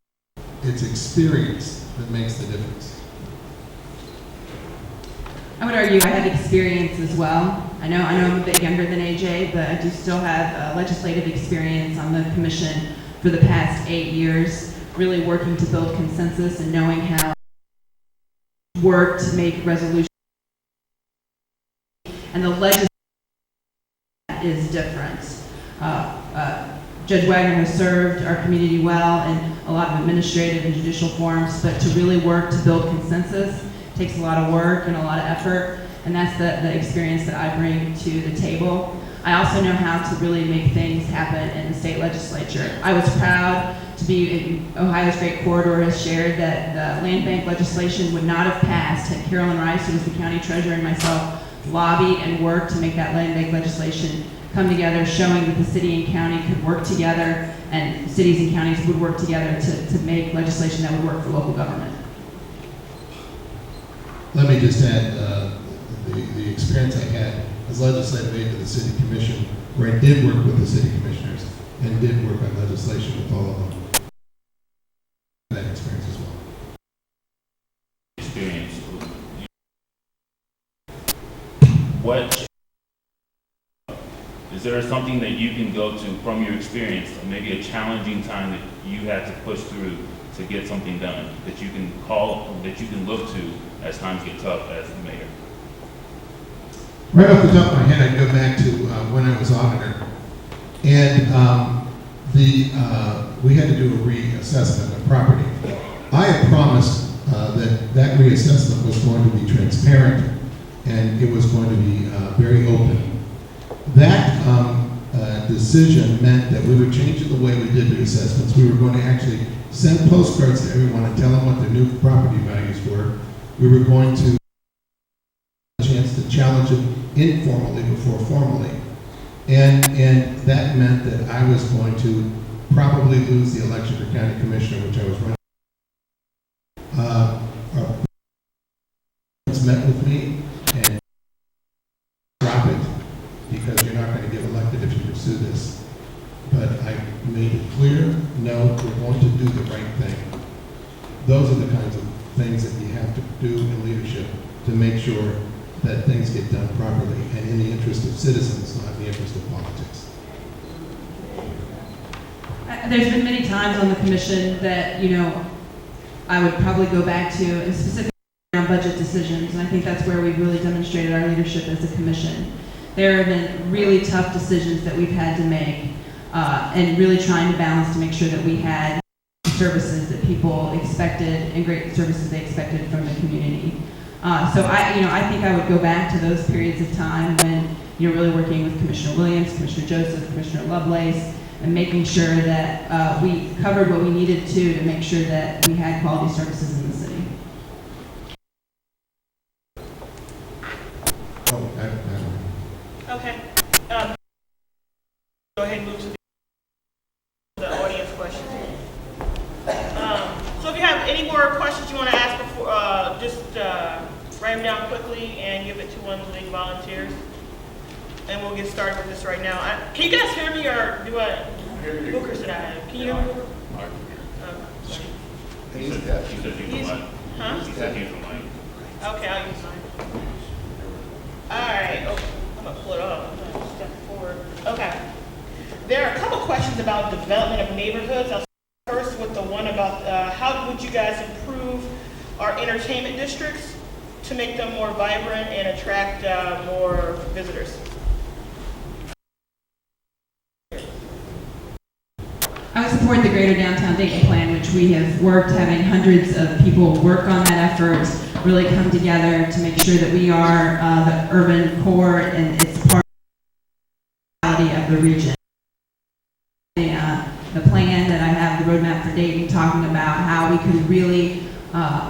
It's experience that makes the difference. I would argue I have experience as well. I know I'm a bit younger than AJ, but I do still have legislative experience on the commission for the past 8 years, really working to build consensus and knowing how to work to make resolutions. And the legislature is different. Judge Wagner has served our community well in a lot of administrative and judicial forms, but to really work to build consensus takes a lot of work and a lot of effort, and that's the experience that I bring to the table. I also know how to really make things happen in the state legislature. I was proud to be in Ohio's Great Corridor has shared that the land bank legislation would not have passed had Carolyn Rice, who was the county treasurer, and myself lobbied and worked to make that land bank legislation come together, showing that the city and county could work together and cities and counties would work together to make legislation that would work for local government. Let me just add the experience I had as legislative aide to the city commission, where I did work with the city commissioners and did work on legislation with all of them. That experience as well. Experience. What is there something that you can go to from your experience, maybe a challenging time that you had to push through to get something done, that you can call, that you can look to as times get tough as the mayor? Right off the top of my head, I go back to when I was auditor, and we had to do a reassessment of property. I had promised that reassessment was going to be transparent and it was going to be very open. That decision meant that we were changing the way we did the assessments. We were going to actually send postcards to everyone and tell them what their new property values were. We were going to have a chance to challenge it informally before formally. And that meant that I was going to probably lose the election for county commissioner, which I was running. Our friends met with me and drop it because you're not going to get elected if you pursue this. But I made it clear, no, we're going to do the right thing. Those are the kinds of things that you have to do in leadership to make sure that things get done properly and in the interest of citizens, not in the interest of politics. There's been many times on the commission that, I would probably go back to, and specifically on budget decisions, and I think that's where we've really demonstrated our leadership as a commission. There have been really tough decisions that we've had to make, and really trying to balance to make sure that we had services that people expected and great services they expected from the community. So I think I would go back to those periods of time when you're really working with Commissioner Williams, Commissioner Joseph, Commissioner Lovelace, and making sure that we covered what we needed to make sure that we had quality services in the city. Okay. Go ahead and move to the audience questions. write them down quickly and give it to one of the volunteers. And we'll get started with this right now. Can you guys hear me, or do I? Booker said I have. Can you hear me? Okay. He said use the mic. Huh? He said use the mic. Okay, I'll use mine. All right. Oh, I'm gonna pull it up. I'm gonna step forward. Okay. There are a couple questions about development of neighborhoods. I'll start first with the one about how would you guys improve our entertainment districts to make them more vibrant and attract more visitors? I would support the Greater Downtown Dayton Plan, which we have worked, having hundreds of people work on that effort, really come together to make sure that we are the urban core and it's part of the region. The plan that I have, the roadmap for Dayton, talking about how we can really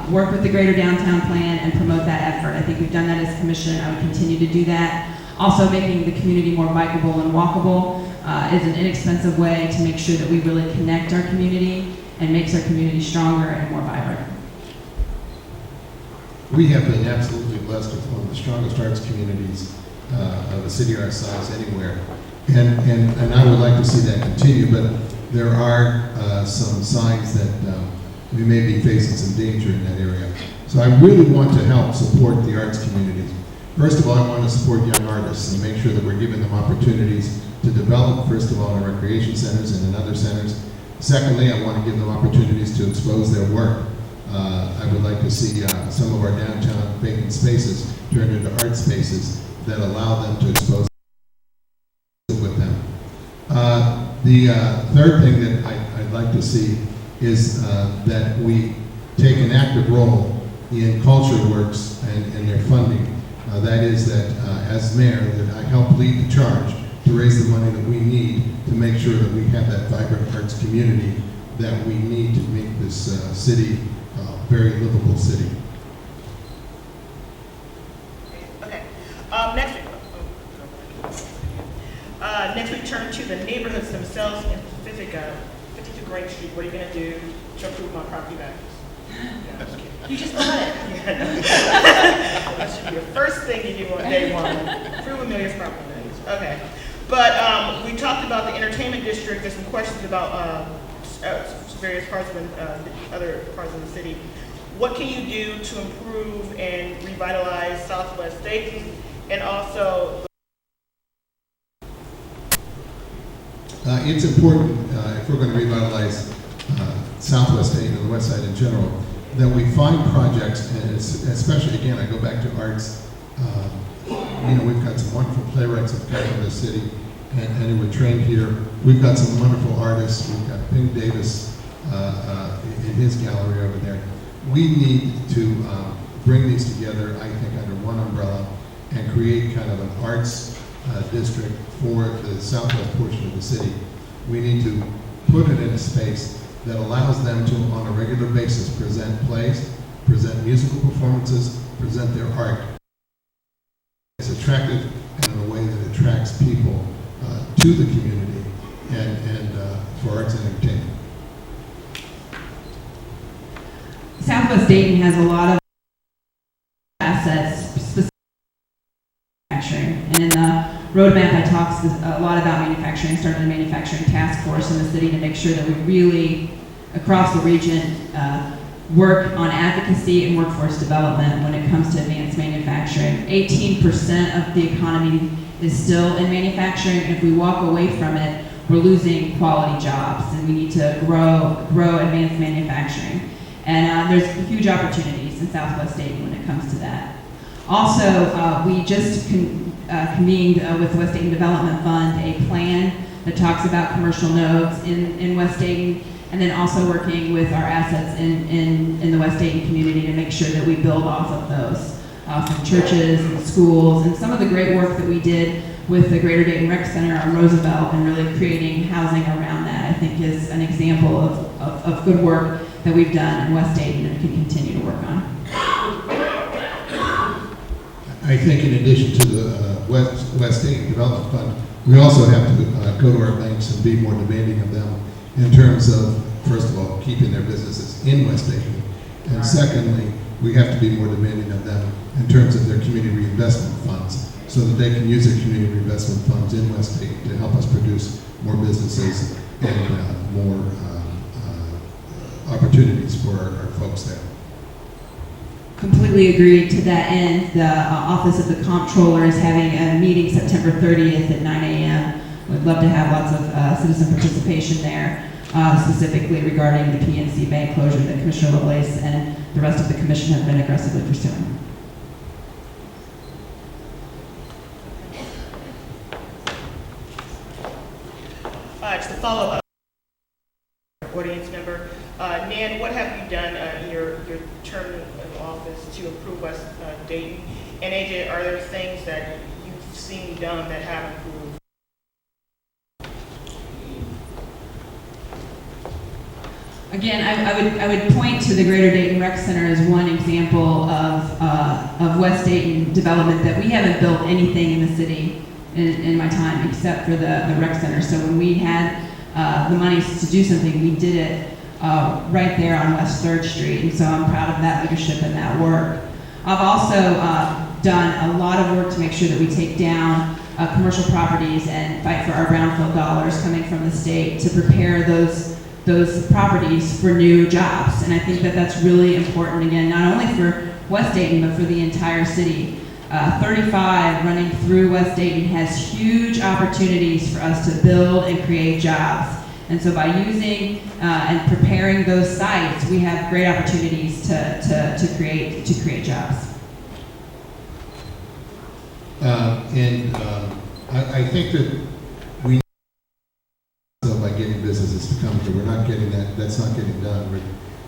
work with the Greater Downtown Plan and promote that effort. I think we've done that as a commission. I would continue to do that. Also, making the community more bikeable and walkable is an inexpensive way to make sure that we really connect our community and makes our community stronger and more vibrant. We have been absolutely blessed with one of the strongest arts communities of a city our size anywhere. And I would like to see that continue, but there are some signs that we may be facing some danger in that area. So I really want to help support the arts communities. First of all, I want to support young artists and make sure that we're giving them opportunities to develop, first of all, in recreation centers and in other centers. Secondly, I want to give them opportunities to expose their work. I would like to see some of our downtown vacant spaces turned into art spaces that allow them to expose with them. The third thing that I'd like to see is that we take an active role in culture works and their funding. That is that as mayor, that I help lead the charge to raise the money that we need to make sure that we have that vibrant arts community that we need to make this city a very livable city. Okay. Next we turn to the neighborhoods themselves, in specific 52 Great Street. What are you going to do to improve my property values? You just bought it. That should be the first thing you do on day one. Improve Amelia's property values. Okay. But we talked about the entertainment district. There's some questions about various parts of other parts of the city. What can you do to improve and revitalize Southwest Dayton, and also? It's important if we're going to revitalize Southwest Dayton and the West Side in general, that we find projects, and especially again, I go back to arts. We've got some wonderful playwrights that come from the city and who were trained here. We've got some wonderful artists. We've got Pink Davis in his gallery over there. We need to bring these together, I think, under one umbrella and create kind of an arts district for the southwest portion of the city. We need to put it in a space that allows them to, on a regular basis, present plays, present musical performances, present their art. It's attractive and in a way that attracts people to the community and for arts and entertainment. Southwest Dayton has a lot of assets specific to manufacturing. And in the roadmap, I talked a lot about manufacturing, started a manufacturing task force in the city to make sure that we really, across the region, work on advocacy and workforce development when it comes to advanced manufacturing. 18% of the economy is still in manufacturing, and if we walk away from it, we're losing quality jobs, and we need to grow advanced manufacturing. And there's huge opportunities in Southwest Dayton when it comes to that. Also, we just convened with the West Dayton Development Fund a plan that talks about commercial nodes in West Dayton, and then also working with our assets in the West Dayton community to make sure that we build off of those, from churches and schools, and some of the great work that we did with the Greater Dayton Rec Center on Roosevelt and really creating housing around that, I think is an example of good work that we've done in West Dayton and can continue to work on. I think in addition to the West Dayton Development Fund, we also have to go to our banks and be more demanding of them in terms of, first of all, keeping their businesses in West Dayton, and secondly, we have to be more demanding of them in terms of their community reinvestment funds, so that they can use their community reinvestment funds in West Dayton to help us produce more businesses and more opportunities for our folks there. Completely agreed. To that end, the Office of the Comptroller is having a meeting September 30th at 9 a.m. We'd love to have lots of citizen participation there, specifically regarding the PNC Bank closure that Commissioner Lovelace and the rest of the commission have been aggressively pursuing. Just a follow-up, audience member. Nan, what have you done in your term in office to improve West Dayton? And AJ, are there things that you've seen done that have improved? Again, I would point to the Greater Dayton Rec Center as one example of West Dayton development that we haven't built anything in the city in my time except for the rec center. So when we had the monies to do something, we did it right there on West 3rd Street, and so I'm proud of that leadership and that work. I've also done a lot of work to make sure that we take down commercial properties and fight for our brownfield dollars coming from the state to prepare those properties for new jobs. And I think that that's really important, again, not only for West Dayton, but for the entire city. 35 running through West Dayton has huge opportunities for us to build and create jobs. And so by using and preparing those sites, we have great opportunities to create jobs. I think that we need by getting businesses to come here. We're not getting that. That's not getting done.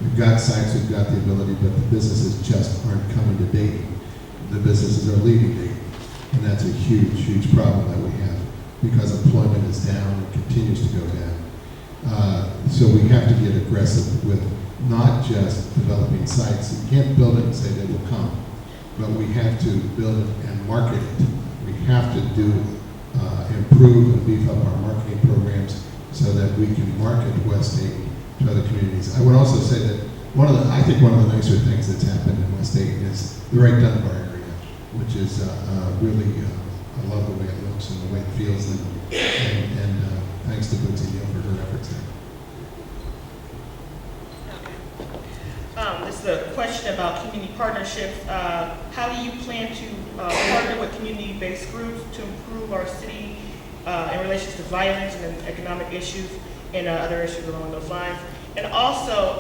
We've got sites, we've got the ability, but the businesses just aren't coming to Dayton. The businesses are leaving Dayton, and that's a huge, huge problem that we have because employment is down and continues to go down. So we have to get aggressive with not just developing sites. You can't build it and say they will come, but we have to build it and market it. We have to improve and beef up our marketing programs so that we can market West Dayton to other communities. I would also say that I think one of the nicer things that's happened in West Dayton is the Wright Dunbar area, which is really, I love the way it looks and the way it feels, and thanks to Bootsy Neal for her efforts there. This is a question about community partnerships. How do you plan to partner with community-based groups to improve our city in relation to violence and economic issues and other issues along those lines? And also,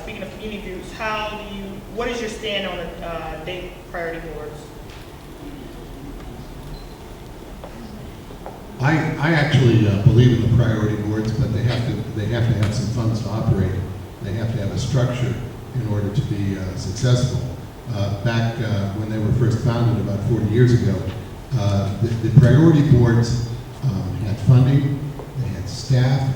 speaking of community groups, what is your stand on the Dayton priority boards? I actually believe in the priority boards, but they have to have some funds to operate. They have to have a structure in order to be successful. Back when they were first founded about 40 years ago, the priority boards had funding, they had staff,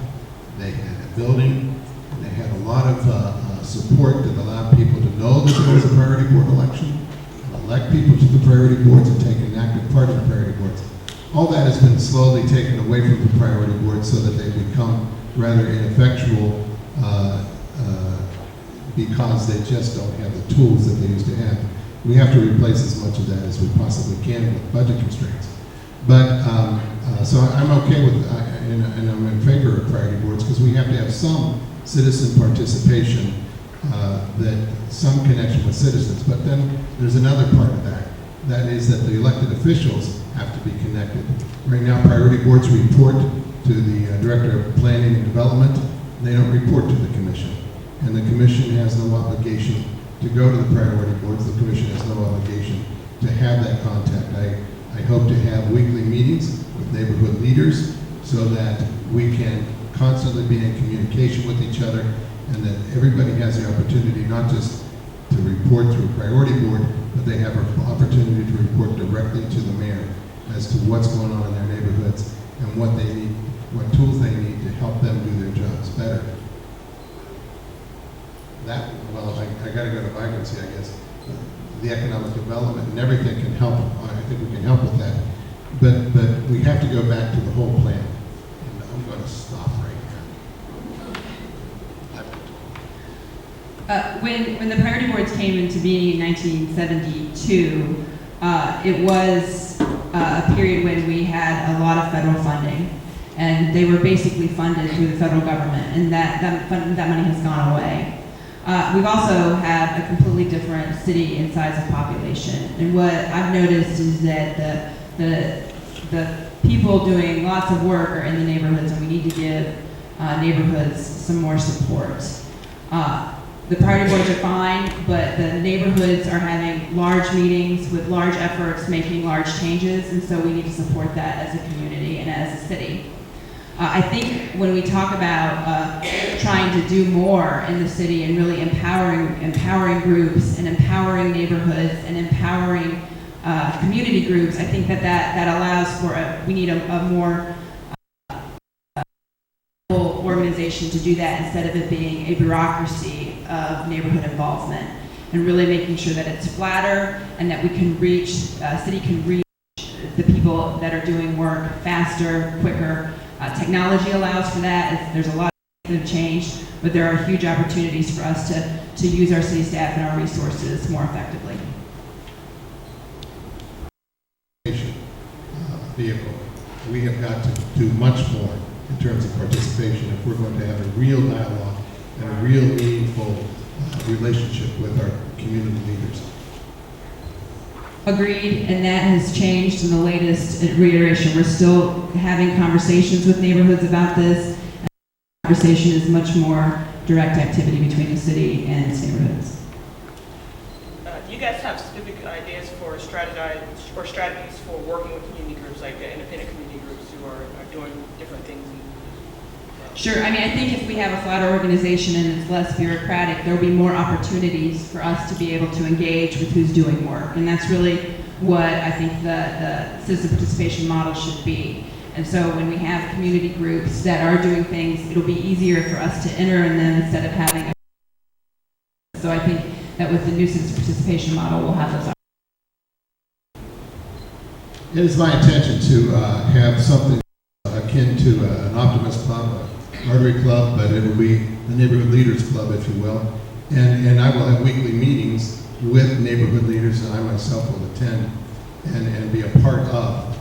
they had a building, and they had a lot of support that allowed people to know that there was a priority board election, and elect people to the priority boards and take an active part in the priority boards. All that has been slowly taken away from the priority boards so that they become rather ineffectual because they just don't have the tools that they used to have. We have to replace as much of that as we possibly can with budget constraints. But, so I'm okay with, and I'm in favor of priority boards because we have to have some citizen participation, that some connection with citizens. But then there's another part of that. That is that the elected officials have to be connected. Right now, priority boards report to the Director of Planning and Development. They don't report to the Commission. And the Commission has no obligation to go to the priority boards. The Commission has no obligation to have that contact. I hope to have weekly meetings with neighborhood leaders so that we can constantly be in communication with each other and that everybody has the opportunity not just to report through a priority board, but they have an opportunity to report directly to the mayor as to what's going on in their neighborhoods and what they need, what tools they need to help them do their jobs better. That, well, I got to go to vibrancy, I guess. The economic development and everything can help. I think we can help with that. But we have to go back to the whole plan. And I'm going to stop right When the priority boards came into being in 1972, it was a period when we had a lot of federal funding, and they were basically funded through the federal government, and that money has gone away. We've also have a completely different city in size of population, and what I've noticed is that the people doing lots of work are in the neighborhoods, and we need to give neighborhoods some more support. The priority boards are fine, but the neighborhoods are having large meetings with large efforts, making large changes, and so we need to support that as a community and as a city. I think when we talk about trying to do more in the city and really empowering groups and empowering neighborhoods and empowering community groups, I think that allows for we need a more organization to do that instead of it being a bureaucracy of neighborhood involvement, and really making sure that it's flatter and that we can reach, city can reach the people that are doing work faster, quicker. Technology allows for that. There's a lot of things that have changed, but there are huge opportunities for us to use our city staff and our resources more effectively. Vehicle. We have got to do much more in terms of participation if we're going to have a real dialogue and a real meaningful relationship with our community leaders. Agreed, and that has changed in the latest reiteration. We're still having conversations with neighborhoods about this. The conversation is much more direct activity between the city and its neighborhoods. Do you guys have specific ideas for strategies for working with community groups, like the independent community groups who are doing different things? Sure. I mean, I think if we have a flatter organization and it's less bureaucratic, there'll be more opportunities for us to be able to engage with who's doing work. And that's really what I think the citizen participation model should be. And so when we have community groups that are doing things, it'll be easier for us to enter in them instead of having a... So I think that with the new citizen participation model, we'll have those opportunities. It is my intention to have something akin to an Optimist Club, Rotary Club, but it will be the Neighborhood Leaders Club, if you will. And I will have weekly meetings with neighborhood leaders, and I myself will attend and be a part of.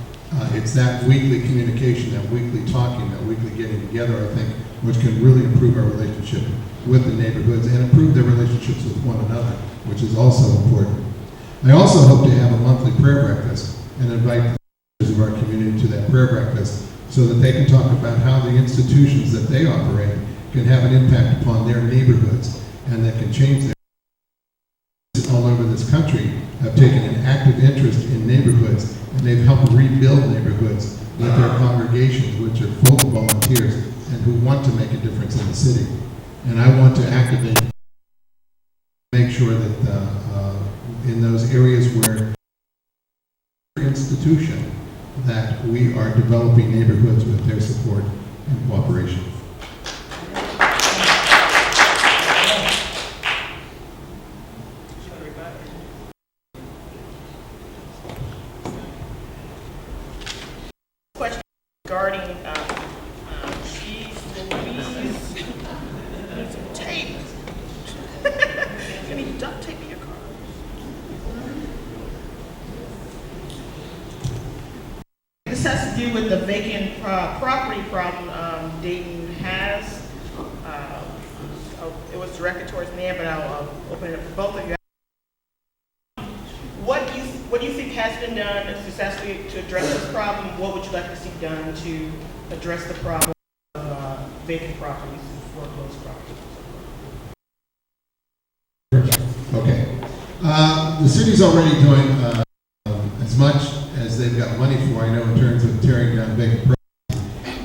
It's that weekly communication, that weekly talking, that weekly getting together, I think, which can really improve our relationship with the neighborhoods and improve their relationships with one another, which is also important. I also hope to have a monthly prayer breakfast and invite the members of our community to that prayer breakfast, so that they can talk about how the institutions that they operate can have an impact upon their neighborhoods and that can change their all over this country have taken an active interest in neighborhoods, and they've helped rebuild neighborhoods with their congregations, which are full of volunteers and who want to make a difference in the city. And I want to activate, make sure that in those areas where institution that we are developing neighborhoods with their support and cooperation. Question regarding cheese, Louise, need some tape. Can you duct tape in your car? This has to do with the vacant property problem Dayton has. It was directed towards me, but I'll open it up for both of you. What do you think has been done successfully to address this problem? What would you like to see done to address the problem of vacant properties and foreclosed properties? Okay. The city's already doing as much as they've got money for, I know, in terms of tearing down vacant properties.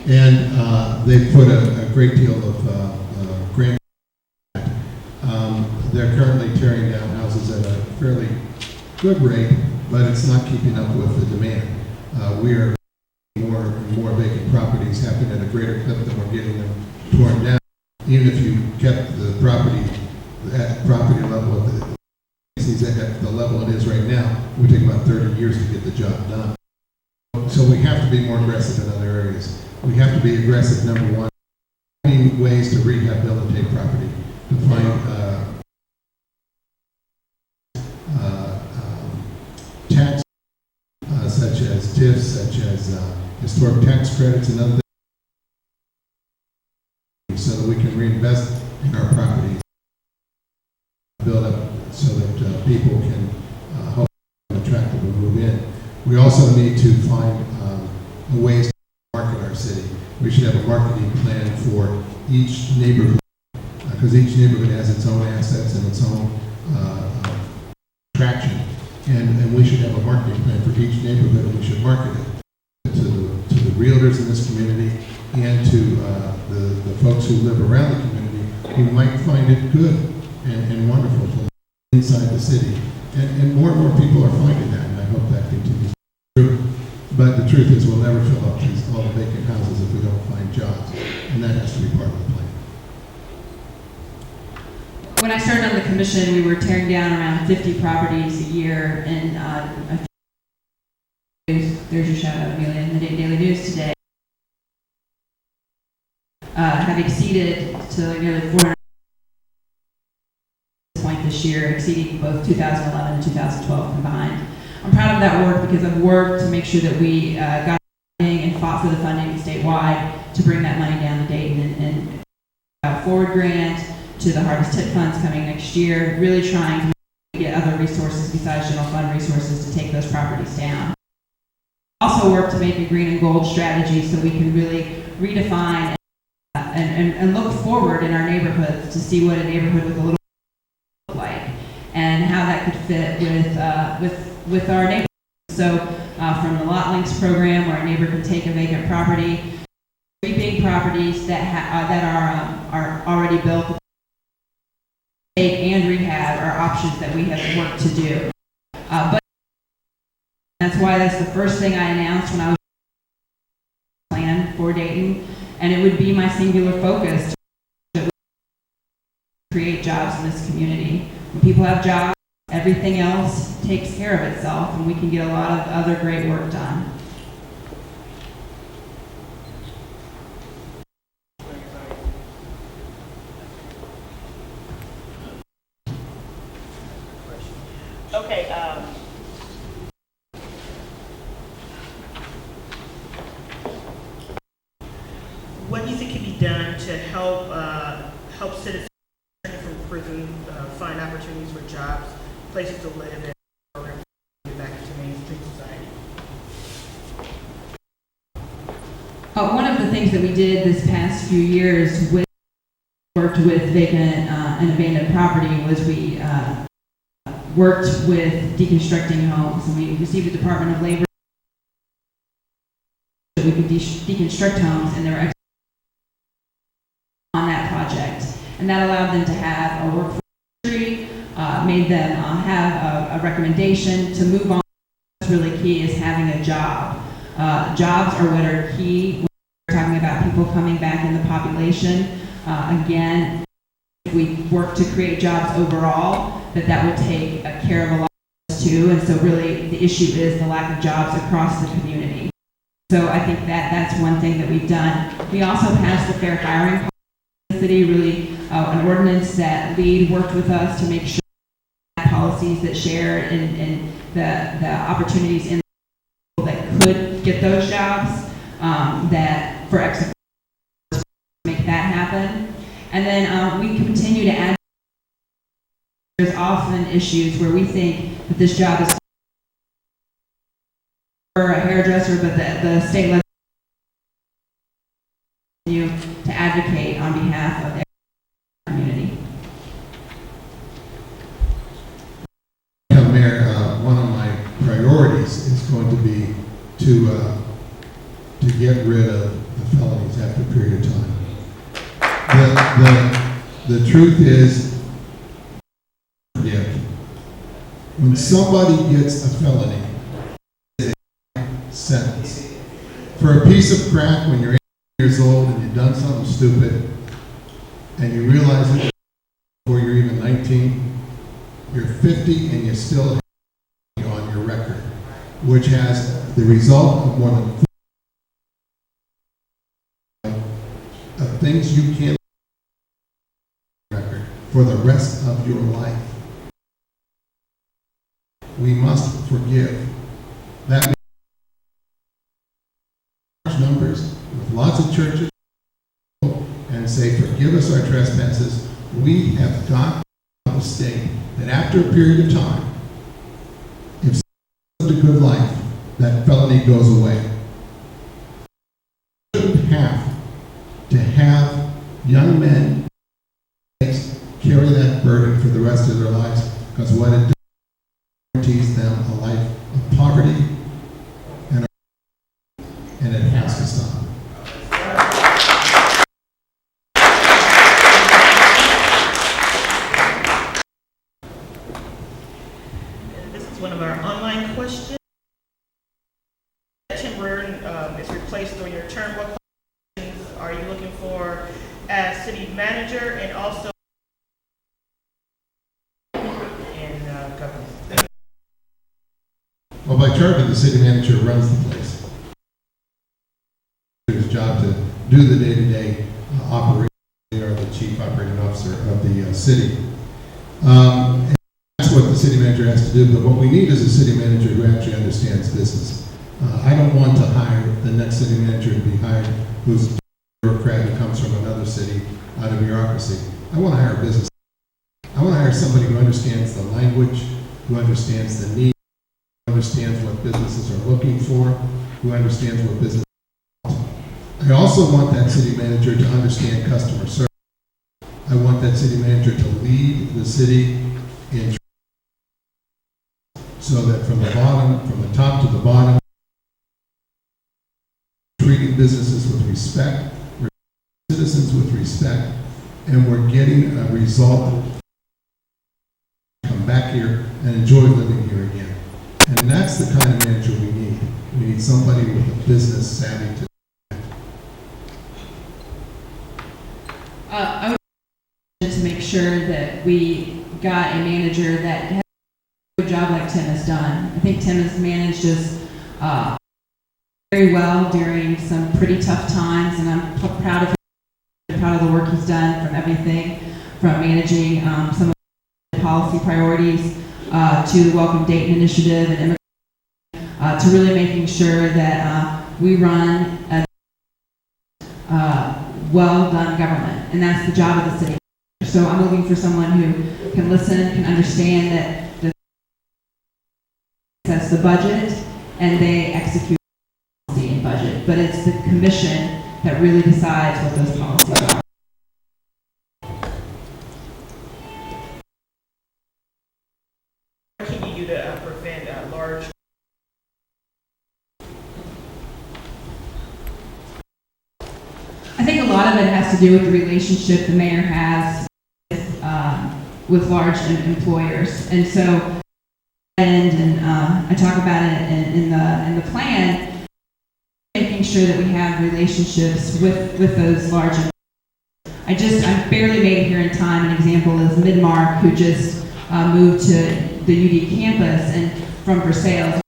And they've put a great deal of grant. They're currently tearing down houses at a fairly good rate, but it's not keeping up with the demand. We are more and more vacant properties happening at a greater clip than we're getting them torn down. Even if you kept the property at property level at the level it is right now, it would take about 30 years to get the job done. So we have to be more aggressive in other areas. We have to be aggressive, number one, finding ways to rehabilitate property, to find historic tax credits and other things so that we can reinvest in our properties, build up so that people can hope attractive to move in. We also need to find ways to market our city. We should have a marketing plan for each neighborhood because each neighborhood has its own assets and its own attraction. And we should have a marketing plan for each neighborhood, and we should market it to the realtors in this community and to the folks who live around the community who might find it good and wonderful to live inside the city. And more people are finding that, and I hope that continues. But the truth is we'll never fill up all the vacant houses if we don't find jobs, and that has to be part of the plan. When I started on the commission, we were tearing down around 50 properties a year, and there's your shout out, Amelia, in the Dayton Daily News today, have exceeded to nearly 400 point this year, exceeding both 2011 and 2012 combined. I'm proud of that work because I've worked to make sure that we got funding and fought for the funding statewide to bring that money down to Dayton and forward grant to the Harvest Tip Funds coming next year, really trying to get other resources besides general fund resources to take those properties down. Also work to make a green and gold strategy so we can really redefine and look forward in our neighborhoods to see what a neighborhood with a little look like and how that could fit with our neighborhood. So from the Lot Links program, where a neighbor can take a vacant property, reaping properties that are already built, and rehab are options that we have worked to do. But that's why that's the first thing I announced when I was plan for Dayton, and it would be my singular focus to create jobs in this community. When people have jobs, everything else takes care of itself, and we can get a lot of other great work done. Okay, what do you think can be done to help citizens from prison find opportunities for jobs, places to live, and programs to get back into mainstream society? One of the things that we did this past few years worked with vacant and abandoned property was we worked with deconstructing homes, and we received a Department of Labor that we could deconstruct homes, and they were on that project, and that allowed them to have a workforce history, made them have a recommendation to move on. What's really key is having a job. Jobs are what are key. We're talking about people coming back in the population. Again, if we work to create jobs overall, that will take care of a lot of us too. And so really the issue is the lack of jobs across the community. So I think that's one thing that we've done. We also passed the fair hiring policy in the city, really an ordinance that LEAD worked with us to make sure that policies that shared and the opportunities in the that could get those jobs, that for exit to make that happen. And then we continue to add. There's often issues where we think that this job is for a hairdresser, but the state legislature to advocate on behalf of their community. Mayor, one of my priorities is going to be to get rid of the felonies after a period of time. The truth is, when somebody gets a felony, it's a sentence. For a piece of crack when you're 18 years old and you've done something stupid and you realize it before you're even 19, you're 50 and you still have on your record, which has the result of more than 4 of things you can't record for the rest of your life. We must forgive. That forgive us our trespasses. We have got to state that after a period of time, if someone lived a good life, that felony goes away. We shouldn't have to have young men carry that burden for the rest of their lives, because what it does guarantees them a life of poverty, and it has to stop. This is one of our online questions. Temporary is replaced during your term. What qualifications are you looking for as city manager and also in government? Well, by charter, the city manager runs the place. It's his job to do the day-to-day operation. They are the chief operating officer of the city. And that's what the city manager has to do, but what we need is a city manager who actually understands business. I don't want to hire the next city manager to be hired who's a bureaucrat who comes from another city out of bureaucracy. I want to hire a business. I want to hire somebody who understands the language, who understands the need, who understands what businesses are looking for, who understands what business wants. I also want that city manager to understand customer service. I want that city manager to lead the city in so that from the top to the bottom, treating businesses with respect, citizens with respect, and we're getting a result. Come back here and enjoy living here again. And that's the kind of manager we need. We need somebody with a business savvy to. I would to make sure that we got a manager that has a good job like Tim has done. I think Tim has managed us very well during some pretty tough times, and I'm proud of him. I'm proud of the work he's done, from everything from managing some of the policy priorities to the Welcome Dayton initiative and to really making sure that we run a well-done government, and that's the job of the city. So I'm looking for someone who can listen, can understand that that's the budget, and they execute policy and budget. But it's the commission that really decides what those policies are. What can you do to prevent large? I think a lot of it has to do with the relationship the mayor has with large employers, and so, and I talk about it in the plan, making sure that we have relationships with those large employers. I barely made it here in time. An example is Midmark, who just moved to the UD campus and from Versailles.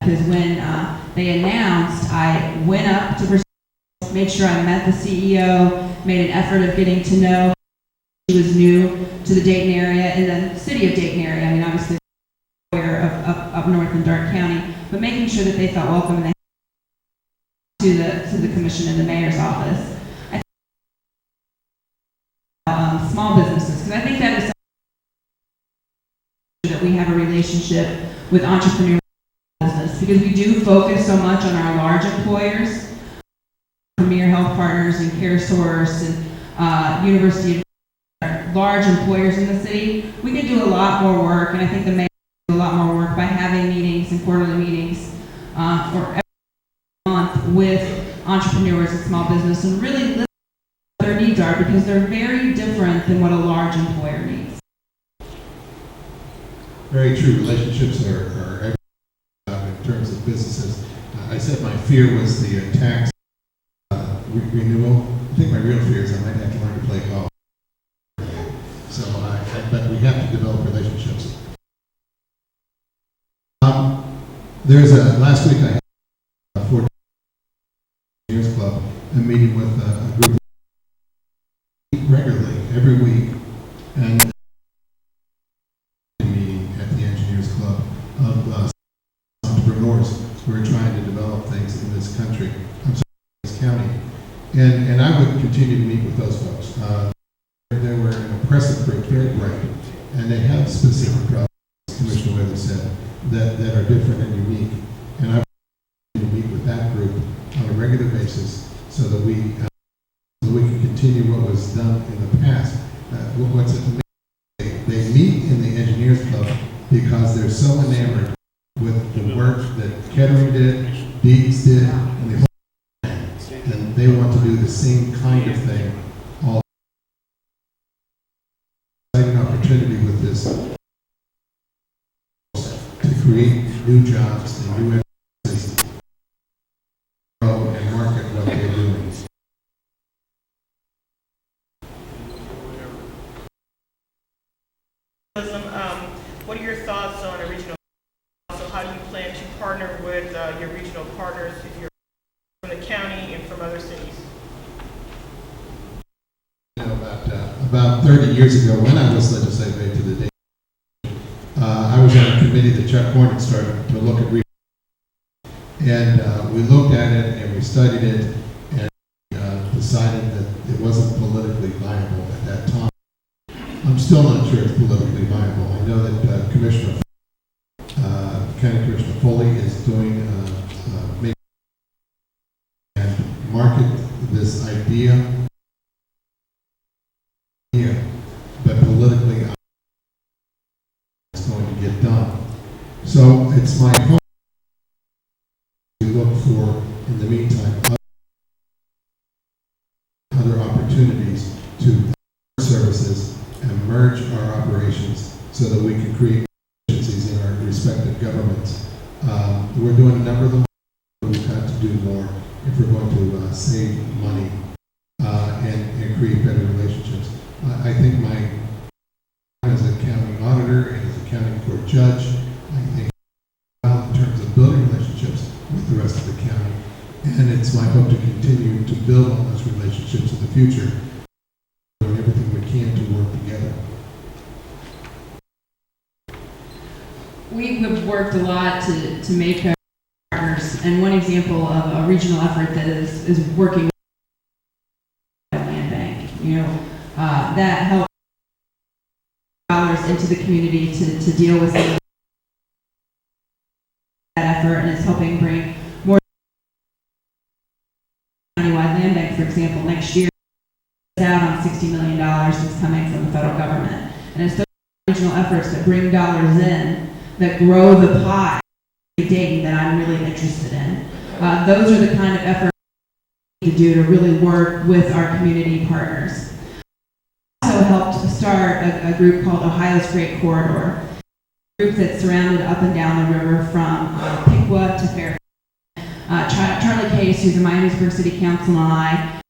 Because when they announced, I went up to Versailles, made sure I met the CEO, made an effort of getting to know. She was new to the Dayton area and the city of Dayton area. I mean, obviously, up north in Dark County, but making sure that they felt welcome and they to the commission and the mayor's office. I think small businesses, because I think that is that we have a relationship with entrepreneurial business, because we do focus so much on our large employers, Premier Health Partners and CareSource and University of large employers in the city. We could do a lot more work, and I think the mayor can do a lot more work by having meetings and quarterly meetings or every month with entrepreneurs and small business and really listen to what their needs are, because they're very different than what a large employer needs. Very true. Relationships are everything in terms of businesses. I said my fear was the tax renewal. I think my real fear is I might have to learn to play golf. So, but we have to develop relationships. Last week I had a 14 Years Club, a meeting with a group regularly every week, and a meeting at the Engineers Club of entrepreneurs who are trying to develop things in this country, this county. And I would continue to meet with those folks. They were an impressive group, very bright, and they have specific problems, Commissioner Whaley said, that are different and unique. And I would continue to meet with that group on a regular basis so that we can continue what was done in the past. What's amazing, they meet in the Engineers Club because they're so enamored with the work that Kettering did, Deeds did, and the whole thing. And they want to do the same kind of thing. All exciting opportunity with this to create new jobs and new enterprises, grow and market what they're doing. What are your thoughts on a regional? Also, how do you plan to partner with your regional partners if you're from the county and from other cities? You know, about 30 years ago, when I was legislative aide to the Dayton, I was on a committee that Chuck Hornet started to look at regional. And we looked at it and we studied it and decided that it wasn't politically viable at that time. I'm still not sure it's politically viable. I know that County Commissioner Foley is doing and market this idea, but politically it's going to get done. So it's my hope we look for, in the meantime, other opportunities to services and merge our operations so that we can create efficiencies in our respective governments. We're doing a number of them, but we've got to do more if we're going to save money and create better relationships. I think my as a county auditor and as a county court judge, I think in terms of building relationships with the rest of the county, and it's my hope to continue to build on those relationships in the future, doing everything we can to work together. We have worked a lot to make our partners, and one example of a regional effort that is working with the land bank. That helps dollars into the community to deal with that effort, and it's helping bring more countywide land bank, for example, next year out on $60 million that's coming from the federal government. And it's those regional efforts that bring dollars in that grow the pie in Dayton that I'm really interested in. Those are the kind of efforts we need to do to really work with our community partners. I also helped start a group called Ohio's Great Corridor, a group that's surrounded up and down the river from Piqua to Fairfield. Charlie Case, who's the Miamisburg City Council, and I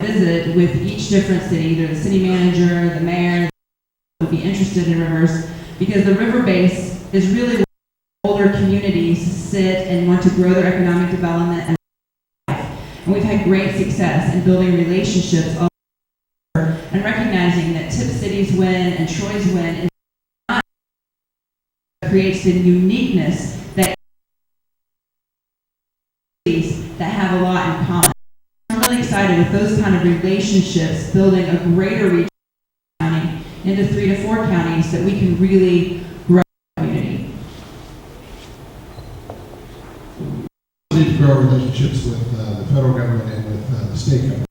visit with each different city, either the city manager, the mayor, will be interested in rivers, because the river base is really where older communities sit and want to grow their economic development and life. And we've had great success in building relationships all over and recognizing that Tip Cities win and Troy's win is not creates the uniqueness that have a lot in common. I'm really excited with those kind of relationships, building a greater reach county into 3 to 4 counties that we can really grow the community. We need to grow relationships with the federal government and with the state government.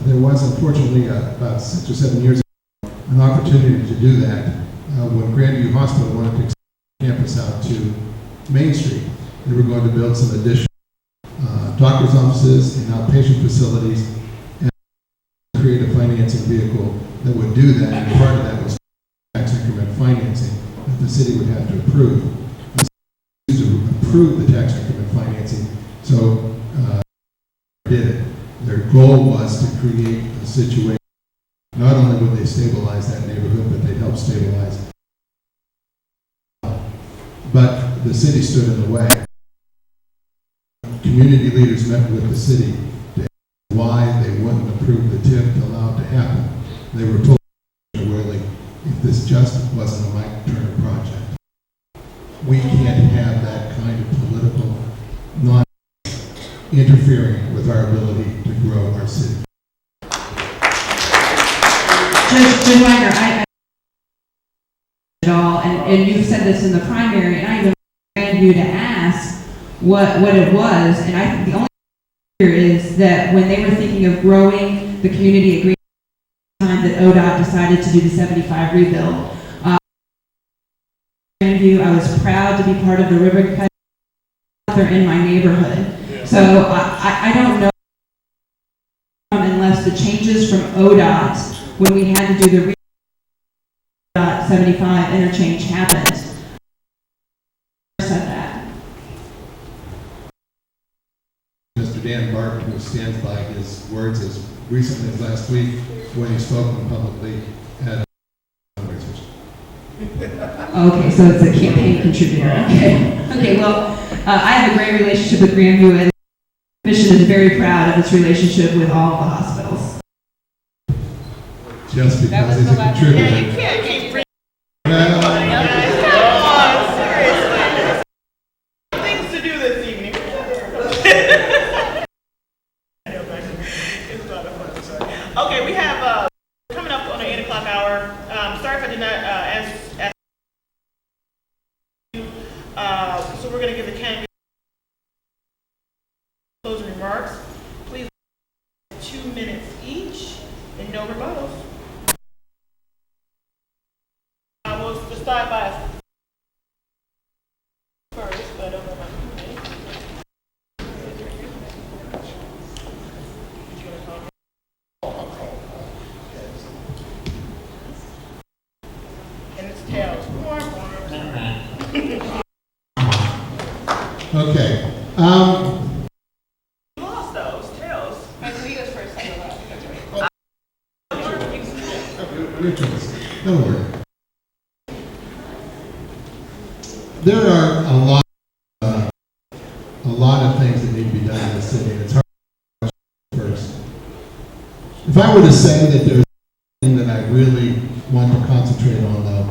There was, unfortunately, about 6 or 7 years ago, an opportunity to do that when Grandview Hospital wanted to extend the campus out to Main Street. They were going to build some additional doctor's offices and outpatient facilities and create a financing vehicle that would do that, and part of that was tax increment financing that the city would have to approve. The city to approve the tax increment financing, so did it. Their goal was to create a situation, not only would they stabilize that neighborhood, but they'd help stabilize it. But the city stood in the way. Community leaders met with the city to ask why they wouldn't approve the TIF to allow it to happen. They were told, really, if this just wasn't a Mike Turner project. We can't have that kind of political non interfering with our ability to to grow our city. Judge Wagner, I at all, and you said this in the primary, and I even ran you to ask what it was, and I think the only here is that when they were thinking of growing the community agreement, time that ODOT decided to do the 75 rebuild. I was proud to be part of the ribbon cut in my neighborhood. Yeah. So I don't know unless the changes from ODOT when we had to do the 75 interchange happened. Said that. Mr. Dan Barton, who stands by his words as recently as last week when he spoke publicly at fundraisers. Okay, so it's a campaign contributor. Okay, well, I have a great relationship with Grandview, and the mission is very proud of its relationship with all of the hospitals. Just because he's a contributor. Yeah, you can't keep bringing Well, come on, seriously. Things to do this evening. It's a lot of fun, sorry. Okay, we have coming up on the 8 o'clock hour. Sorry if I did not ask you. So we're going to give the candidate closing remarks. Please, 2 minutes each, and no rebuttals. We'll start by first, but I don't know about and it's tails. okay. You lost those tails. First. Your choice. Don't worry. There are a lot of things that need to be done in the city, and it's hard to first. If I were to say that there's thing that I really want to concentrate on, though,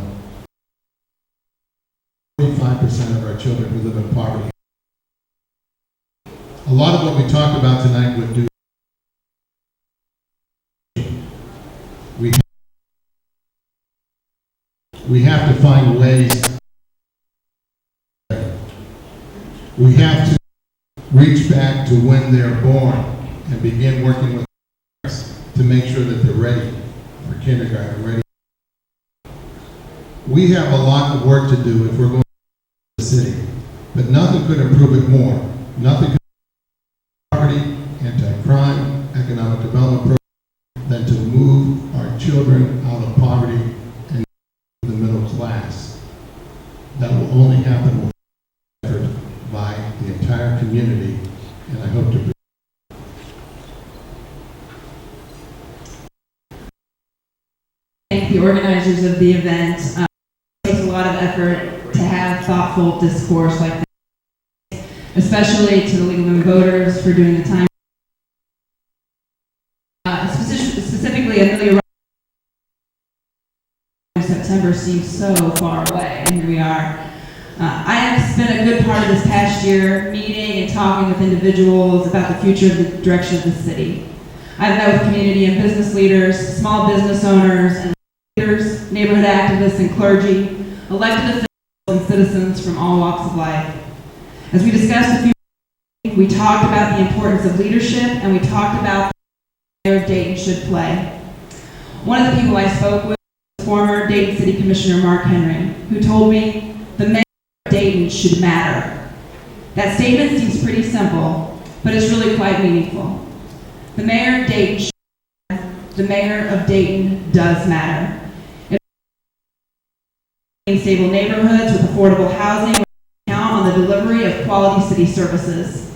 45% of our children who live in poverty. A lot of what we talked about tonight would do. We have to find ways. We have to reach back to when they're born and begin working with parents to make sure that they're ready for kindergarten, ready. We have a lot of work to do if we're going to the city, but nothing could improve it more. Nothing could poverty, anti-crime, economic development program than to move our children out of poverty and the middle class. That will only happen with effort by the entire community, and I hope to thank the organizers of the event. It takes a lot of effort to have thoughtful discourse like this, especially to the League of Women Voters for doing the time. Specifically, Amelia September seems so far away, and here we are. I have spent a good part of this past year meeting and talking with individuals about the future of the direction of the city. I've met with community and business leaders, small business owners, and leaders, neighborhood activists and clergy, elected officials and citizens from all walks of life. As we discussed a few, we talked about the importance of leadership, and we talked about the mayor of Dayton should play. One of the people I spoke with was former Dayton City Commissioner Mark Henry, who told me the mayor of Dayton should matter. That statement seems pretty simple, but it's really quite meaningful. The mayor of Dayton should matter. The mayor of Dayton does matter. Stable neighborhoods with affordable housing count on the delivery of quality city services.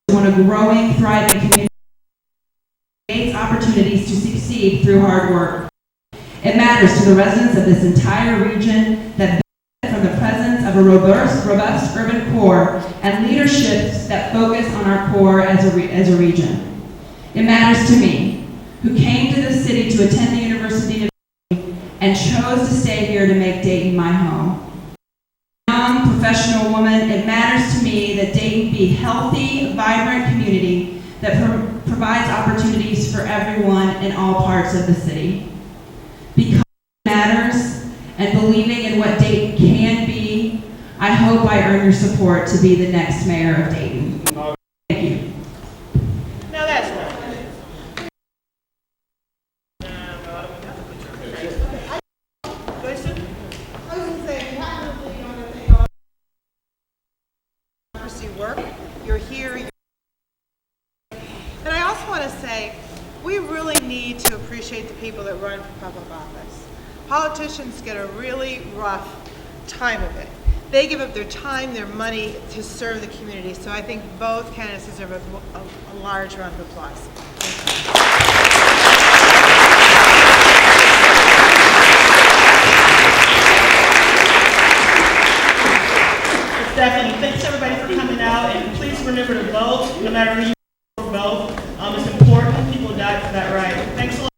When a growing, thriving community creates opportunities to succeed through hard work. It matters to the residents of this entire region that benefit from the presence of a robust urban core and leaderships that focus on our core as a region. It matters to me, who came to this city to attend the University of and chose to stay here to make Dayton my home. Young, professional woman, it matters to me that Dayton be a healthy, vibrant community that provides opportunities for everyone in all parts of the city. Because it matters and believing in what Dayton can be, I hope I earn your support to be the next mayor of Dayton. Thank you. Now that's right. Work. You're here. And I also want to say, we really need to appreciate the people that run for public office. Politicians get a really rough time of it. They give up their time, their money to serve the community. So I think both candidates deserve a large round of applause. Definitely. Thanks everybody for coming out, and please remember to vote, no matter who you vote. It's important. People died for that right. Thanks a lot.